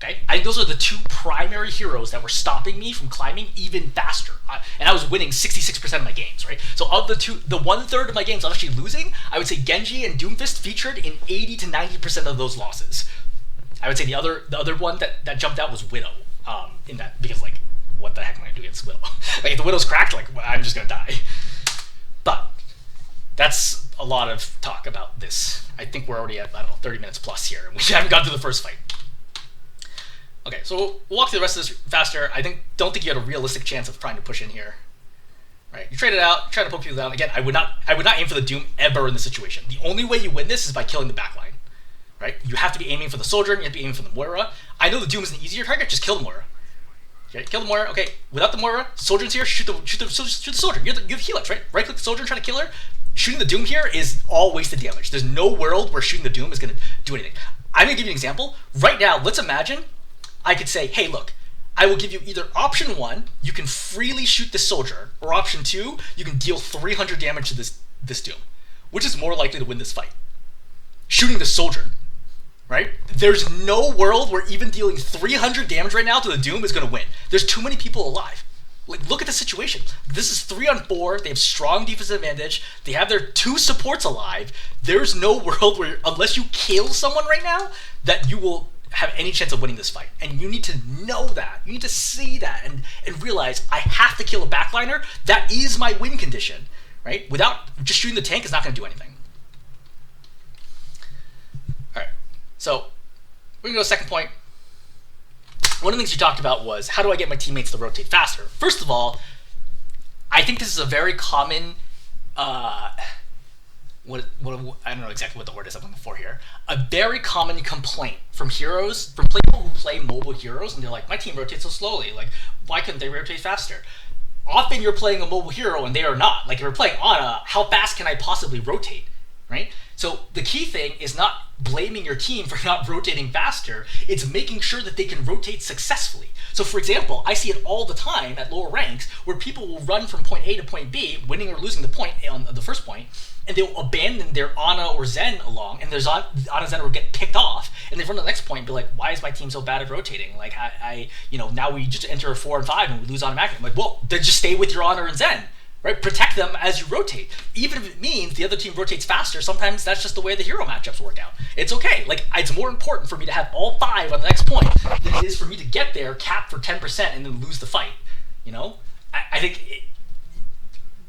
Okay? I think those are the 2 primary heroes that were stopping me from climbing even faster. And I was winning 66% of my games, right? So of the 1/3 of my games I'm actually losing, I would say Genji and Doomfist featured in 80 to 90% of those losses. I would say the other one that jumped out was Widow, in that, because like, what the heck am I gonna do against Widow? Like, if the Widow's cracked, like, I'm just gonna die. But that's a lot of talk about this. I think we're already at, I don't know, 30 minutes plus here, and we haven't gotten to the first fight. Okay, so we'll walk through the rest of this faster. Don't think you had a realistic chance of trying to push in here. Right, you trade it out, try to poke people down. Again, I would not aim for the Doom ever in this situation. The only way you win this is by killing the backline. Right? You have to be aiming for the soldier, and you have to be aiming for the Moira. I know the Doom is an easier target, just kill the Moira. Okay, kill the Moira. Okay, without the Moira, soldier's here, shoot the soldier. You have Helix, right? Right click the soldier and try to kill her. Shooting the Doom here is all wasted damage. There's no world where shooting the Doom is going to do anything. I'm going to give you an example. Right now, let's imagine I could say, hey, look, I will give you either option 1, you can freely shoot this soldier, or option 2, you can deal 300 damage to this Doom. Which is more likely to win this fight? Shooting the soldier. Right? There's no world where even dealing 300 damage right now to the Doom is going to win. There's too many people alive. Like, look at the situation. This is 3 on 4. They have strong defensive advantage. They have their 2 supports alive. There's no world where, unless you kill someone right now, that you will have any chance of winning this fight. And you need to know that. You need to see that and realize, I have to kill a backliner. That is my win condition. Right? Without just shooting the tank is not going to do anything. So, we're going to go to the second point. One of the things you talked about was, how do I get my teammates to rotate faster? First of all, I think this is a very common, I don't know exactly what the word is I'm looking for here. A very common complaint from heroes, from people who play mobile heroes, and they're like, my team rotates so slowly. Like, why couldn't they rotate faster? Often you're playing a mobile hero and they are not. Like, if you're playing Ana, how fast can I possibly rotate? Right? So the key thing is not blaming your team for not rotating faster, it's making sure that they can rotate successfully. So for example, I see it all the time at lower ranks where people will run from point A to point B, winning or losing the point on the first point, and they'll abandon their Ana or Zen along, and their Ana Zen will get picked off, and they run to the next point and be like, why is my team so bad at rotating? Like, now we just enter a 4 and 5 and we lose automatically. I'm like, well, then just stay with your Ana and Zen. Right? Protect them as you rotate. Even if it means the other team rotates faster, sometimes that's just the way the hero matchups work out. It's okay. Like, it's more important for me to have all 5 on the next point than it is for me to get there, cap for 10%, and then lose the fight. You know? I think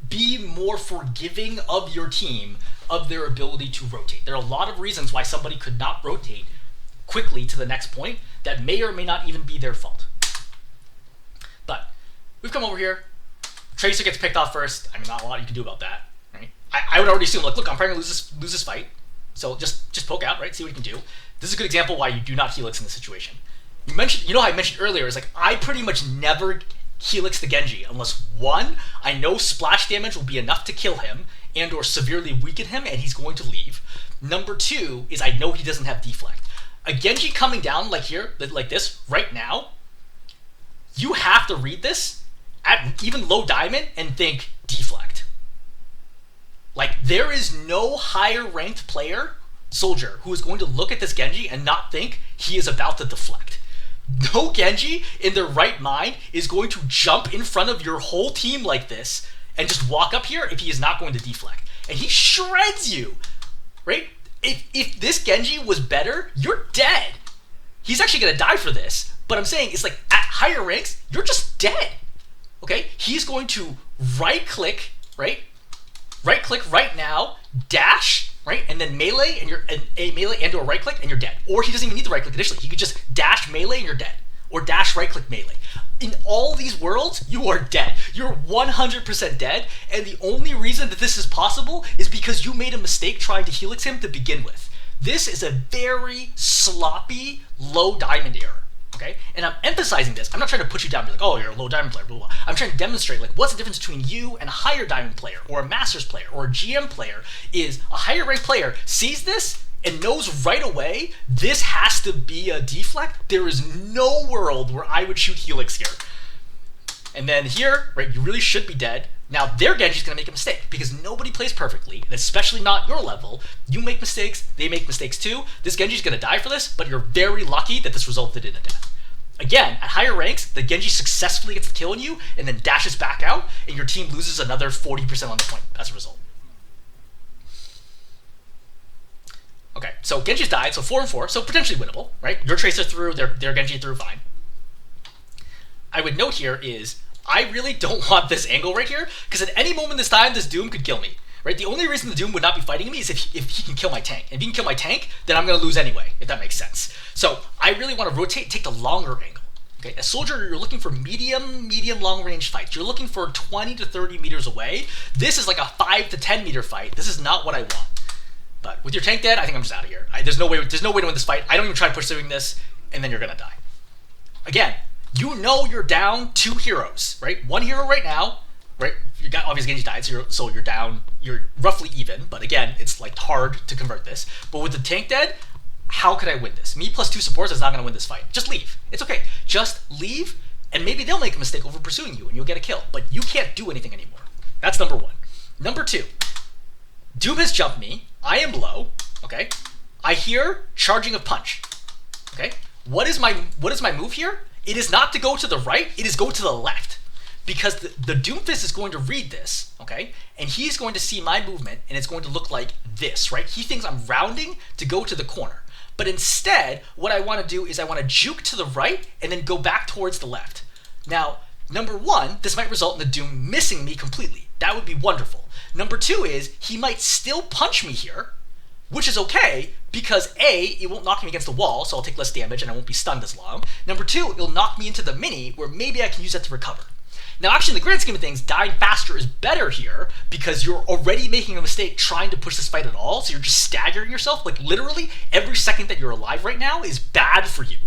be more forgiving of your team, of their ability to rotate. There are a lot of reasons why somebody could not rotate quickly to the next point that may or may not even be their fault. But we've come over here. Tracer gets picked off first. I mean, not a lot you can do about that, right? I would already assume, like, look, I'm probably gonna lose this fight, so just poke out, right? See what you can do. This is a good example why you do not helix in this situation. You know how I mentioned earlier is like I pretty much never helix the Genji unless 1, I know splash damage will be enough to kill him and or severely weaken him, and he's going to leave. Number 2 is I know he doesn't have deflect. A Genji coming down like here, like this, right now, you have to read this at even low diamond and think deflect. Like, there is no higher ranked player, soldier, who is going to look at this Genji and not think he is about to deflect. No Genji in their right mind is going to jump in front of your whole team like this and just walk up here if he is not going to deflect. And he shreds you, right? If this Genji was better, you're dead. He's actually going to die for this. But I'm saying, it's like, at higher ranks, you're just dead. Okay, he's going to right-click, right? Right-click right now, dash, right, and then melee, and a melee and or right-click, and you're dead. Or he doesn't even need the right-click initially. He could just dash melee and you're dead, or dash right-click melee. In all these worlds, you are dead. You're 100% dead, and the only reason that this is possible is because you made a mistake trying to helix him to begin with. This is a very sloppy, low diamond error. Okay? And I'm emphasizing this. I'm not trying to put you down and be like, oh, you're a low diamond player, blah, blah, blah. I'm trying to demonstrate, like, what's the difference between you and a higher diamond player, or a masters player, or a GM player, is a higher ranked player sees this and knows right away this has to be a deflect. There is no world where I would shoot helix here. And then here, right, you really should be dead. Now, their Genji's going to make a mistake, because nobody plays perfectly, and especially not your level. You make mistakes, they make mistakes too. This Genji's going to die for this, but you're very lucky that this resulted in a death. Again, at higher ranks, the Genji successfully gets the kill on you, and then dashes back out, and your team loses another 40% on the point as a result. Okay, so Genji's died, so 4 and 4, so potentially winnable, right? Your Tracer through, their Genji through, fine. I would note here is, I really don't want this angle right here, because at any moment this time, this Doom could kill me, right? The only reason the Doom would not be fighting me is if he can kill my tank. And if he can kill my tank, then I'm going to lose anyway, if that makes sense. So I really want to rotate, take the longer angle. Okay, as Soldier, you're looking for medium, long-range fights. You're looking for 20 to 30 meters away. This is like a 5 to 10 meter fight. This is not what I want. But with your tank dead, I think I'm just out of here. There's no way to win this fight. I don't even try pursuing this, and then you're going to die. Again, you know you're down 2 heroes, right? 1 hero right now, right? You got obviously Genji died, so you're down. You're roughly even, but again, it's like hard to convert this. But with the tank dead, how could I win this? Me plus 2 supports is not going to win this fight. Just leave. It's okay. Just leave, and maybe they'll make a mistake over pursuing you, and you'll get a kill. But you can't do anything anymore. That's number 1. Number 2, Doom has jumped me. I am low. Okay. I hear charging of punch. Okay. What is my move here? It is not to go to the right. It is go to the left, because the Doomfist is going to read this. Okay, and he's going to see my movement, and it's going to look like this. Right. He thinks I'm rounding to go to the corner. But instead, what I want to do is I want to juke to the right and then go back towards the left. Now, number 1, this might result in the Doom missing me completely. That would be wonderful. Number 2 is he might still punch me here, which is okay because A, it won't knock me against the wall, so I'll take less damage and I won't be stunned as long. Number 2, it'll knock me into the mini where maybe I can use that to recover. Now, actually, in the grand scheme of things, dying faster is better here because you're already making a mistake trying to push this fight at all, so you're just staggering yourself. Like, literally, every second that you're alive right now is bad for you.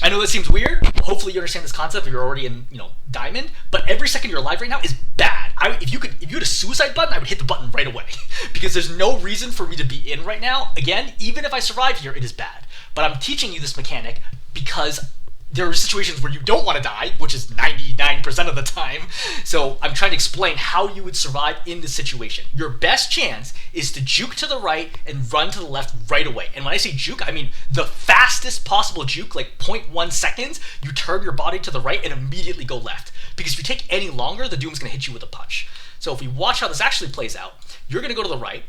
I know that seems weird. Hopefully you understand this concept if you're already in, Diamond, but every second you're alive right now is bad. If you had a suicide button, I would hit the button right away because there's no reason for me to be in right now. Again, even if I survive here, it is bad. But I'm teaching you this mechanic because there are situations where you don't want to die, which is 99% of the time. So I'm trying to explain how you would survive in this situation. Your best chance is to juke to the right and run to the left right away. And when I say juke, I mean the fastest possible juke, like 0.1 seconds, you turn your body to the right and immediately go left. Because if you take any longer, the Doom's going to hit you with a punch. So if we watch how this actually plays out, you're going to go to the right?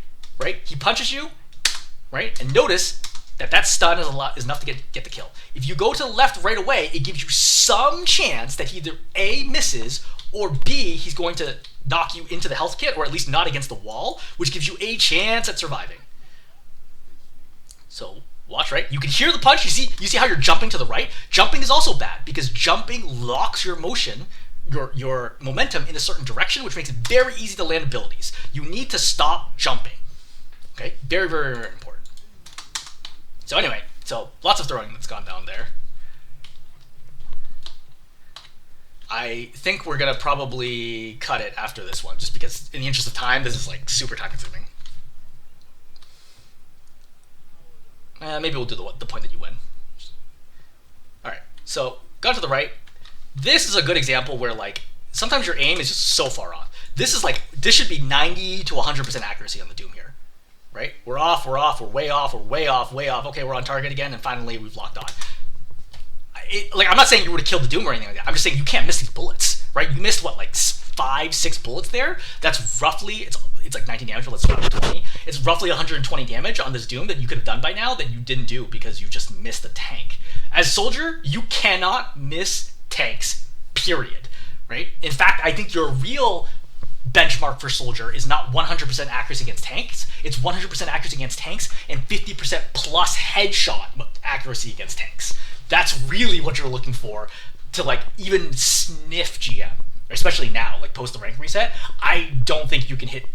He punches you, right? And notice that stun is enough to get the kill. If you go to the left right away, it gives you some chance that he either A, misses, or B, he's going to knock you into the health kit, or at least not against the wall, which gives you a chance at surviving. So watch, right? You can hear the punch. You see how you're jumping to the right? Jumping is also bad because jumping locks your motion, your momentum in a certain direction, which makes it very easy to land abilities. You need to stop jumping. Okay? Very, very, very important. So anyway, lots of throwing that's gone down there. I think we're going to probably cut it after this one, just because in the interest of time, this is like super time consuming. Maybe we'll do the point that you win. Alright, so got to the right. This is a good example where like sometimes your aim is just so far off. This should be 90 to 100% accuracy on the Doom here. Right? We're off, we're way off, we're way off. Okay, we're on target again, and finally we've locked on. I'm not saying you would have killed the Doom or anything like that. I'm just saying you can't miss these bullets, right? You missed, 5, 6 bullets there? That's roughly, it's like 19 damage, but let's start with 20. It's roughly 120 damage on this Doom that you could have done by now that you didn't do because you just missed the tank. As Soldier, you cannot miss tanks, period, right? In fact, I think your real benchmark for Soldier is not 100% accuracy against tanks. It's 100% accuracy against tanks and 50% plus headshot accuracy against tanks. That's really what you're looking for to even sniff GM, especially now, post the rank reset. I don't think you can hit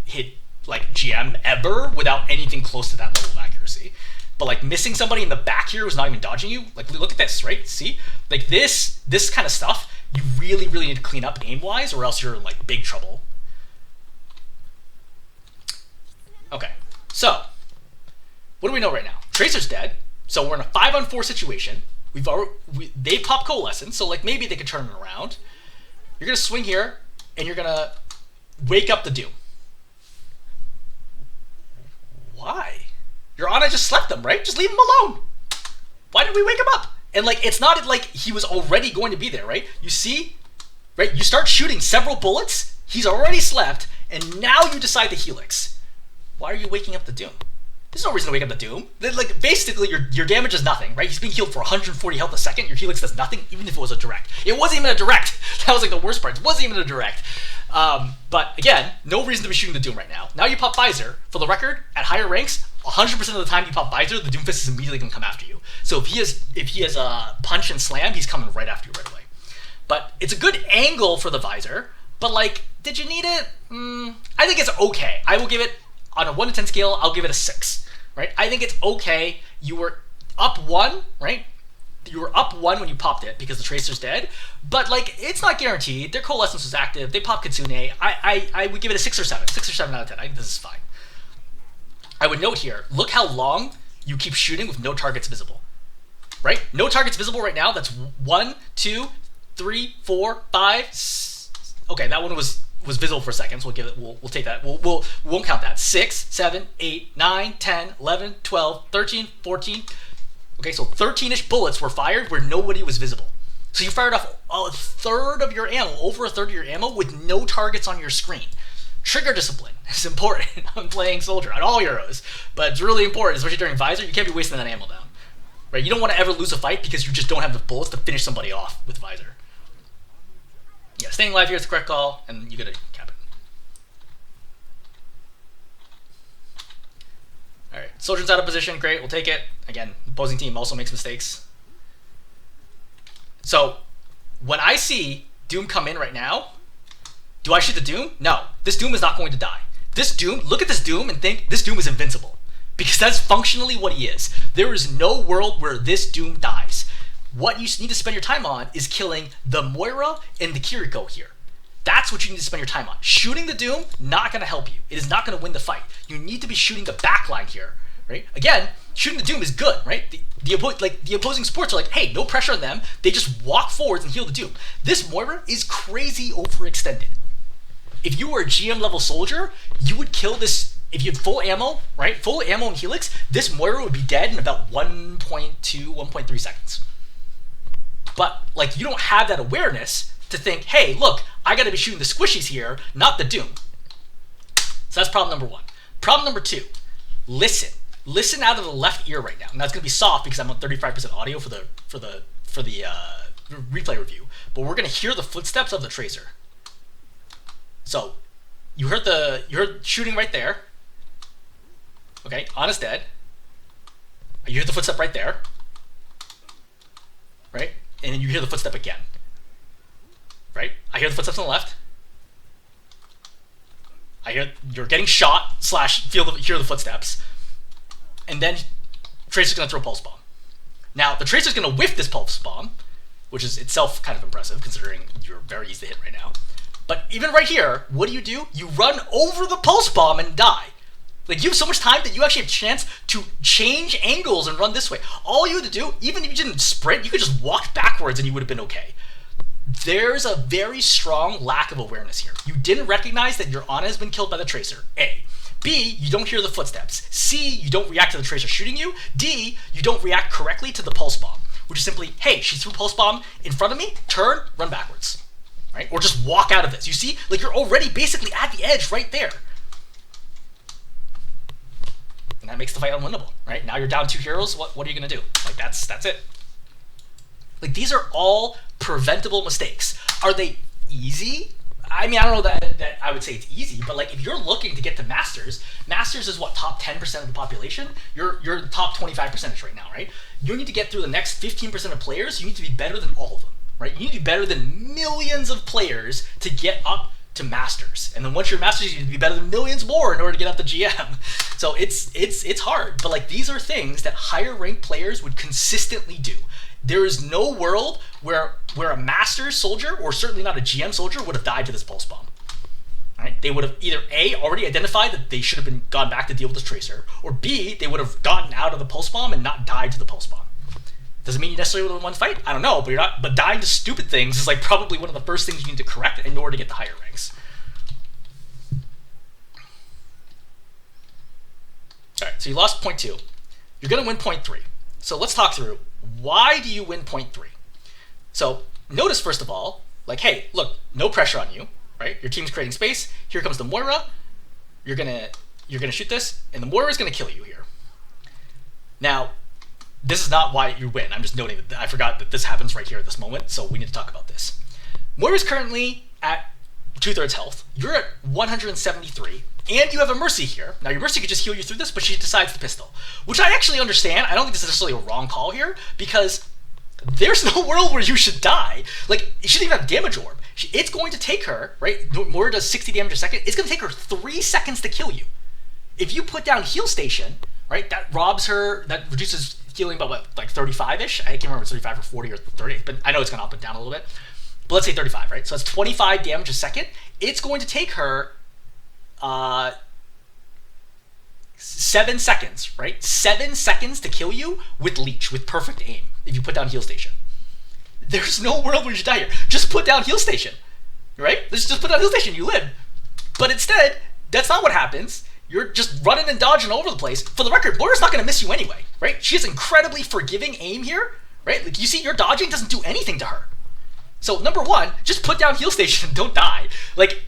GM ever without anything close to that level of accuracy. But missing somebody in the back here who's not even dodging you, look at this, right? See, this kind of stuff you really need to clean up aim wise, or else you're in big trouble. Okay, so what do we know right now? Tracer's dead, so we're in a 5-on-4 situation. They popped Coalescence, so maybe they could turn it around. You're gonna swing here, and you're gonna wake up the Doom. Why? Your Ana just slept them, right? Just leave him alone. Why did we wake him up? And it's not like he was already going to be there, right? You see, right? You start shooting several bullets. He's already slept, and now you decide to helix. Why are you waking up the Doom? There's no reason to wake up the Doom. Like, basically, your damage is nothing, right? He's being healed for 140 health a second. Your Helix does nothing, even if it was a direct. It wasn't even a direct. That was like the worst part. It wasn't even a direct. But again, no reason to be shooting the Doom right now. Now you pop Visor. For the record, at higher ranks, 100% of the time you pop Visor, the Doomfist is immediately going to come after you. So if he has a punch and slam, he's coming right after you right away. But it's a good angle for the Visor. But like, did you need it? I think it's okay. I will give it, on a 1 to 10 scale, I'll give it a 6. Right? I think it's okay. You were up 1, right? You were up 1 when you popped it because the Tracer's dead. But like, it's not guaranteed. Their Coalescence was active. They popped Kitsune. I would give it a 6 or 7. 6 or 7 out of 10. I think this is fine. I would note here, look how long you keep shooting with no targets visible. Right? No targets visible right now. That's 1, 2, 3, 4, 5. Okay, that one was visible for a second, so we'll take that. We won't count that. 6, 7, 8, 9, 10, 11, 12, 13, 14. Okay, so 13-ish bullets were fired where nobody was visible. So you fired off a third of your ammo, over a third of your ammo, with no targets on your screen. Trigger discipline is important on playing Soldier, on all heroes, but it's really important, especially during Visor. You can't be wasting that ammo down. Right? You don't want to ever lose a fight because you just don't have the bullets to finish somebody off with Visor. Yeah, staying alive here is the correct call, and you gotta cap it. Alright, Soldier's out of position, great, we'll take it. Again, opposing team also makes mistakes. So, when I see Doom come in right now, do I shoot the Doom? No, this Doom is not going to die. This Doom, look at this Doom and think, this Doom is invincible. Because that's functionally what he is. There is no world where this Doom dies. What you need to spend your time on is killing the Moira and the Kiriko here. That's what you need to spend your time on. Shooting the Doom, not going to help you. It is not going to win the fight. You need to be shooting the backline here, right? Again, shooting the Doom is good, right? The opposing supports are like, hey, no pressure on them. They just walk forwards and heal the Doom. This Moira is crazy overextended. If you were a GM level soldier, you would kill this. If you had full ammo, right? Full ammo and Helix, this Moira would be dead in about 1.2, 1.3 seconds. But like, you don't have that awareness to think, hey, look, I gotta be shooting the squishies here, not the Doom. So that's problem number 1. Problem number 2, listen. Listen out of the left ear right now. And that's gonna be soft because I'm on 35% audio for the replay review. But we're gonna hear the footsteps of the Tracer. So you heard shooting right there. Okay, Ana's dead. You hear the footstep right there. Right? And then you hear the footstep again. Right? I hear the footsteps on the left. I hear you're getting shot / hear the footsteps. And then Tracer's gonna throw a pulse bomb. Now the Tracer's gonna whiff this pulse bomb, which is itself kind of impressive considering you're very easy to hit right now. But even right here, what do? You run over the pulse bomb and die. Like, you have so much time that you actually have a chance to change angles and run this way. All you had to do, even if you didn't sprint, you could just walk backwards and you would have been okay. There's a very strong lack of awareness here. You didn't recognize that your Ana has been killed by the Tracer, A. B, you don't hear the footsteps. C, you don't react to the Tracer shooting you. D, you don't react correctly to the pulse bomb, which is simply, hey, she threw pulse bomb in front of me, turn, run backwards. Right? Or just walk out of this. You see? Like, you're already basically at the edge right there. And that makes the fight unwinnable, right? Now you're down 2 heroes, what are you gonna do? Like, that's it. Like, these are all preventable mistakes. Are they easy? I mean, I don't know that I would say it's easy, but like, if you're looking to get to Masters is what, top 10% of the population? You're top 25% right now, right? You need to get through the next 15% of players, you need to be better than all of them, right? You need to be better than millions of players to get up to Masters. And then once you're Masters, you need to be better than millions more in order to get up to GM. So it's hard, but like, these are things that higher ranked players would consistently do. There is no world where a Masters soldier, or certainly not a GM soldier, would have died to this pulse bomb. Right? They would have either A, already identified that they should have gone back to deal with this Tracer, or B, they would have gotten out of the pulse bomb and not died to the pulse bomb. Does it mean you necessarily would have won the fight? I don't know, but dying to stupid things is like probably one of the first things you need to correct in order to get the higher ranks. Alright, so you lost point 2. You're gonna win point 3. So let's talk through, why do you win point 3? So notice first of all, like, hey, look, no pressure on you, right? Your team's creating space. Here comes the Moira. You're gonna shoot this, and the Moira is gonna kill you here. Now, this is not why you win. I'm just noting that I forgot that this happens right here at this moment, so we need to talk about this. Moira's currently at 2/3 health. You're at 173, and you have a Mercy here. Now, your Mercy could just heal you through this, but she decides to pistol, which I actually understand. I don't think this is necessarily a wrong call here, because there's no world where you should die. Like, she doesn't even have damage orb. It's going to take her, right? Moira does 60 damage a second. It's going to take her 3 seconds to kill you. If you put down heal station, right, that robs her, that reduces healing by what, like 35-ish? I can't remember if it's 35 or 40 or 30, but I know it's going to up and down a little bit. But let's say 35, right? So that's 25 damage a second. It's going to take her 7 seconds, right? 7 seconds to kill you with leech, with perfect aim, if you put down heal station. There's no world where you should die here. Just put down heal station, right? Just put down heal station, you live. But instead, that's not what happens. You're just running and dodging all over the place. For the record, Moira's not going to miss you anyway, right? She has incredibly forgiving aim here, right? Like, you see, your dodging doesn't do anything to her. So, number one, just put down heal station and don't die. Like,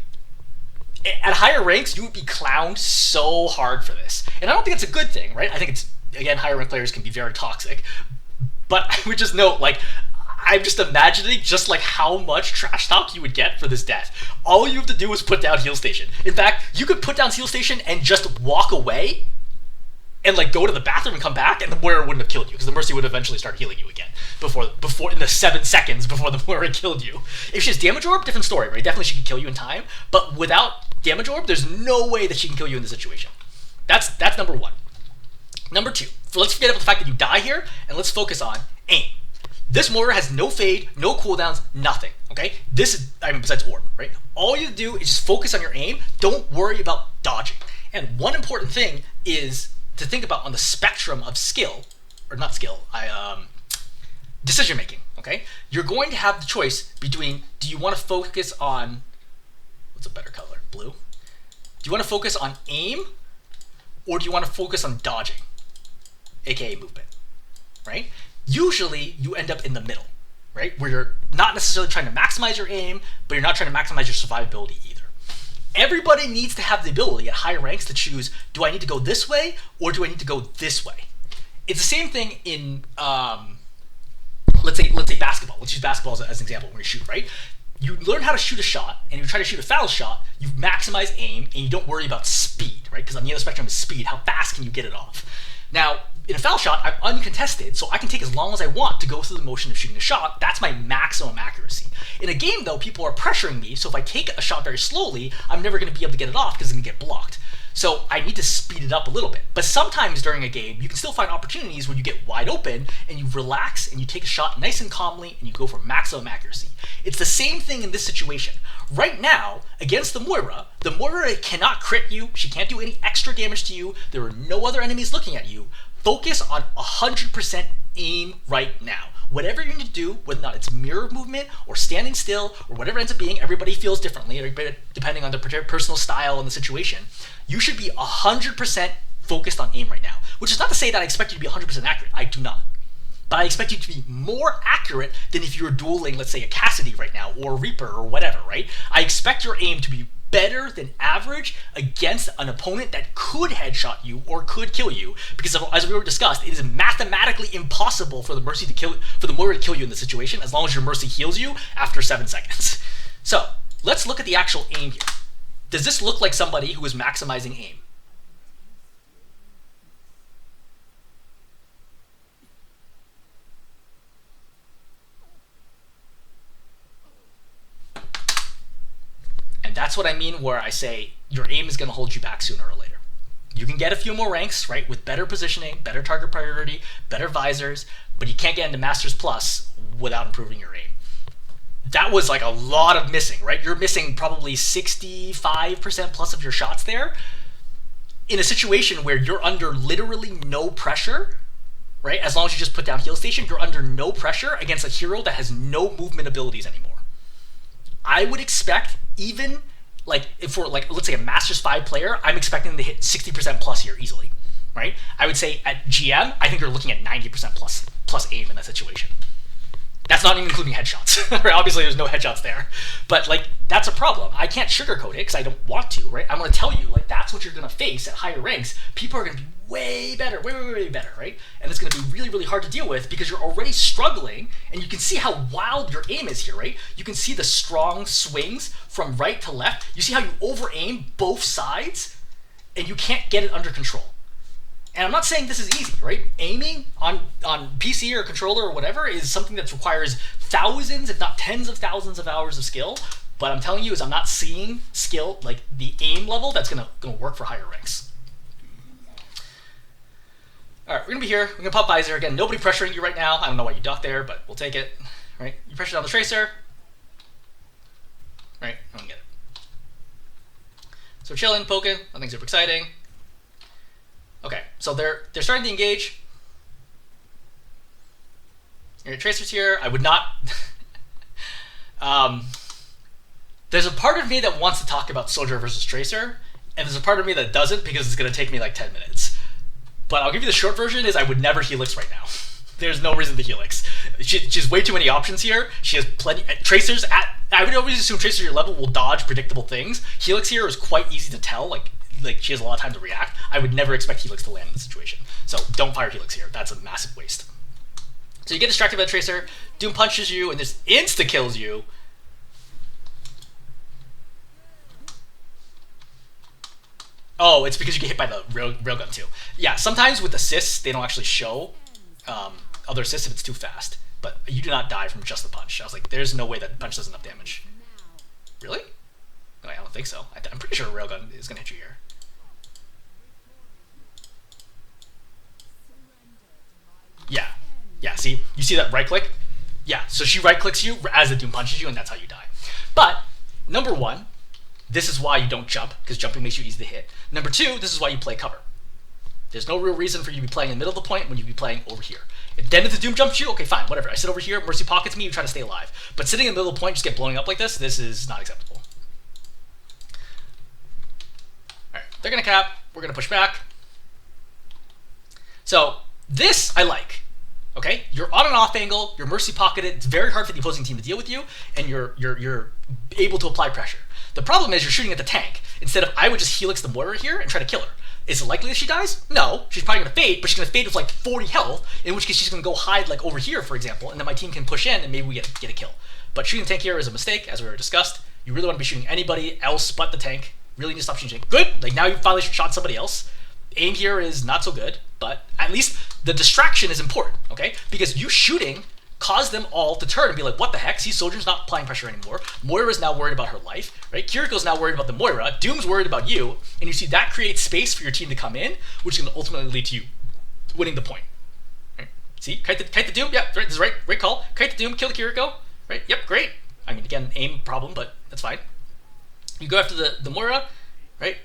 at higher ranks, you would be clowned so hard for this. And I don't think it's a good thing, right? I think it's, again, higher rank players can be very toxic. But I would just note, like, I'm just imagining just like how much trash talk you would get for this death. All you have to do is put down heal station. In fact, you could put down heal station and just walk away and like go to the bathroom and come back, and the Moira wouldn't have killed you, because the Mercy would eventually start healing you again before in the 7 seconds before the Moira killed you. If she has damage orb, different story, right? Definitely she can kill you in time, but without damage orb, there's no way that she can kill you in this situation. That's number one. Number two, let's forget about the fact that you die here, and let's focus on aim. This Moira has no fade, no cooldowns, nothing, okay? This is, I mean, besides orb, right? All you do is just focus on your aim. Don't worry about dodging. And one important thing is to think about on the spectrum of skill, or not skill, decision making, okay? You're going to have the choice between, do you want to focus on, what's a better color, blue? Do you want to focus on aim, or do you want to focus on dodging, aka movement, right? Usually, you end up in the middle, right? Where you're not necessarily trying to maximize your aim, but you're not trying to maximize your survivability either. Everybody needs to have the ability at higher ranks to choose, do I need to go this way, or do I need to go this way? It's the same thing in, let's say basketball. Let's use basketball as an example when you shoot, right? You learn how to shoot a shot, and you try to shoot a foul shot, you maximize aim, and you don't worry about speed, right? Because on the other spectrum is speed. How fast can you get it off? Now, in a foul shot, I'm uncontested, so I can take as long as I want to go through the motion of shooting a shot. That's my maximum accuracy. In a game, though, people are pressuring me, so if I take a shot very slowly, I'm never going to be able to get it off because it's going to get blocked. So I need to speed it up a little bit. But sometimes during a game, you can still find opportunities where you get wide open, and you relax, and you take a shot nice and calmly, and you go for maximum accuracy. It's the same thing in this situation. Right now, against the Moira cannot crit you, she can't do any extra damage to you, there are no other enemies looking at you. Focus on 100% aim right now. Whatever you need to do, whether or not it's mirror movement or standing still or whatever it ends up being, everybody feels differently, depending on their personal style and the situation. You should be 100% focused on aim right now, which is not to say that I expect you to be 100% accurate. I do not. But I expect you to be more accurate than if you were dueling, let's say, a Cassidy right now or a Reaper or whatever, right? I expect your aim to be better than average against an opponent that could headshot you or could kill you, because as we already discussed, it is mathematically impossible for the Moira to kill you in this situation as long as your Mercy heals you after 7 seconds. So let's look at the actual aim here. Does this look like somebody who is maximizing aim? That's what I mean where I say your aim is going to hold you back sooner or later. You can get a few more ranks, right, with better positioning, better target priority, better visors, but you can't get into Masters Plus without improving your aim. That was like a lot of missing, right? You're missing probably 65% plus of your shots there in a situation where you're under literally no pressure, right? As long as you just put down heal station, you're under no pressure against a hero that has no movement abilities anymore. I would expect, even like if for like let's say a Masters 5 player, I'm expecting them to hit 60% plus here easily, right? I would say at GM, I think you're looking at 90% plus aim in that situation. That's not even including headshots. Right? Obviously, there's no headshots there, but like that's a problem. I can't sugarcoat it because I don't want to. Right? I'm going to tell you like that's what you're going to face at higher ranks. People are going to be way better, way better, right? And it's going to be really, really hard to deal with because you're already struggling, and you can see how wild your aim is here, right? You can see the strong swings from right to left. You see how you over-aim both sides, and you can't get it under control. And I'm not saying this is easy, right? Aiming on PC or controller or whatever is something that requires thousands, if not tens of thousands of hours of skill. But I'm telling you is I'm not seeing skill, like the aim level that's gonna work for higher ranks. All right, we're gonna be here. We're gonna pop visor again. Nobody pressuring you right now. I don't know why you duck there, but we'll take it. Right? You pressure down the tracer. Right? I don't get it. So we're chilling, poking. Nothing super exciting. Okay, so they're starting to engage. Your tracers here. I would not. There's a part of me that wants to talk about soldier versus tracer, and there's a part of me that doesn't because it's going to take me like 10 minutes. But I'll give you the short version: is I would never helix right now. There's no reason to helix. She has way too many options here. She has plenty tracers at. I would always assume tracers at your level will dodge predictable things. Helix here is quite easy to tell. Like she has a lot of time to react. I would never expect Helix to land in this situation. So don't fire Helix here. That's a massive waste. So you get distracted by the tracer. Doom punches you and just insta kills you. Oh, it's because you get hit by the railgun too. Yeah, sometimes with assists they don't actually show other assists if it's too fast. But you do not die from just the punch. I was like, there's no way that punch does enough damage. Really? No, I don't think so. I'm pretty sure a railgun is gonna hit you here. Yeah, see? You see that right click? Yeah, so she right clicks you as the Doom punches you, and that's how you die. But, number one, this is why you don't jump, because jumping makes you easy to hit. Number two, this is why you play cover. There's no real reason for you to be playing in the middle of the point when you be playing over here. Then if the Doom jumps you, okay, fine, whatever. I sit over here, Mercy pockets me, you try to stay alive. But sitting in the middle of the point, just get blowing up like this is not acceptable. Alright, they're gonna cap, we're gonna push back. So, this I like. Okay, you're on an off angle, you're mercy pocketed, it's very hard for the opposing team to deal with you, and you're able to apply pressure. The problem is you're shooting at the tank. Instead of, I would just helix the Moira here and try to kill her. Is it likely that she dies? No, she's probably gonna fade, but she's gonna fade with like 40 health, in which case she's gonna go hide like over here, for example, and then my team can push in and maybe we get a kill. But shooting the tank here is a mistake, as we already discussed. You really wanna be shooting anybody else but the tank. Really need to stop shooting. Good, like now you finally shot somebody else. Aim here is not so good, but at least the distraction is important, okay? Because you shooting caused them all to turn and be like, what the heck? See, Soldier's not applying pressure anymore. Moira's now worried about her life, right? Kiriko's now worried about the Moira. Doom's worried about you. And you see that creates space for your team to come in, which can ultimately lead to you winning the point. Right? See, kite the Doom. Yeah, right, this is right call. Kite the Doom, kill the Kiriko. Right, yep, great. I mean, again, aim problem, but that's fine. You go after the Moira, right?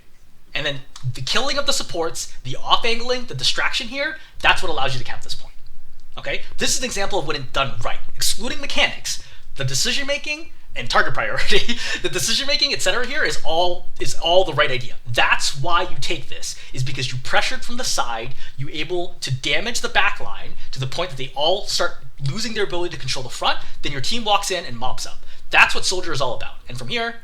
And then the killing of the supports, the off-angling, the distraction here, that's what allows you to cap this point. Okay? This is an example of when it's done right. Excluding mechanics, the decision-making and target priority, the decision-making, etc. here is all the right idea. That's why you take this, is because you pressured from the side, you're able to damage the back line to the point that they all start losing their ability to control the front, then your team walks in and mops up. That's what Soldier is all about. And from here,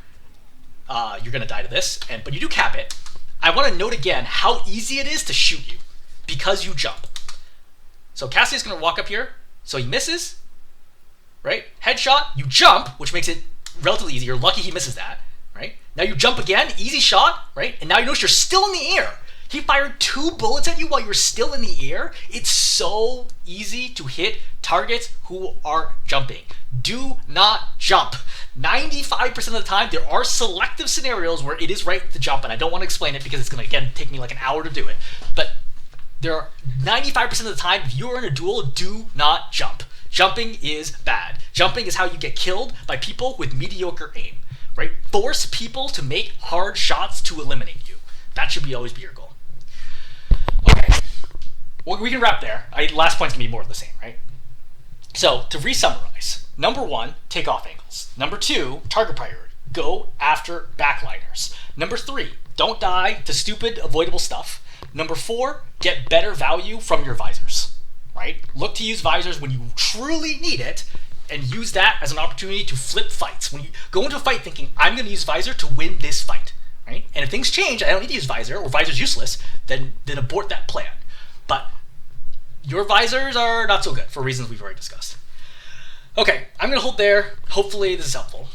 you're going to die to this, but you do cap it. I want to note again how easy it is to shoot you because you jump. So Cassie's going to walk up here. So he misses, right? Headshot, you jump, which makes it relatively easy. You're lucky he misses that, right? Now you jump again, easy shot, right? And now you notice you're still in the air. He fired 2 bullets at you while you're still in the air. It's so easy to hit targets who are jumping. Do not jump. 95% of the time, there are selective scenarios where it is right to jump, and I don't want to explain it because it's going to, again, take me like an hour to do it. But there are 95% of the time, if you are in a duel, do not jump. Jumping is bad. Jumping is how you get killed by people with mediocre aim, right? Force people to make hard shots to eliminate you. That should always be your goal. Okay, well, we can wrap there. Last point's gonna be more of the same, right? So, to re-summarize, number 1, take off angles. Number 2, target priority. Go after backliners. Number 3, don't die to stupid, avoidable stuff. Number 4, get better value from your visors, right? Look to use visors when you truly need it. and use that as an opportunity to flip fights. When you go into a fight thinking, I'm going to use Visor to win this fight, right? And if things change, I don't need to use Visor, or Visor's useless, then abort that plan. But your Visors are not so good for reasons we've already discussed. Okay, I'm going to hold there. Hopefully this is helpful.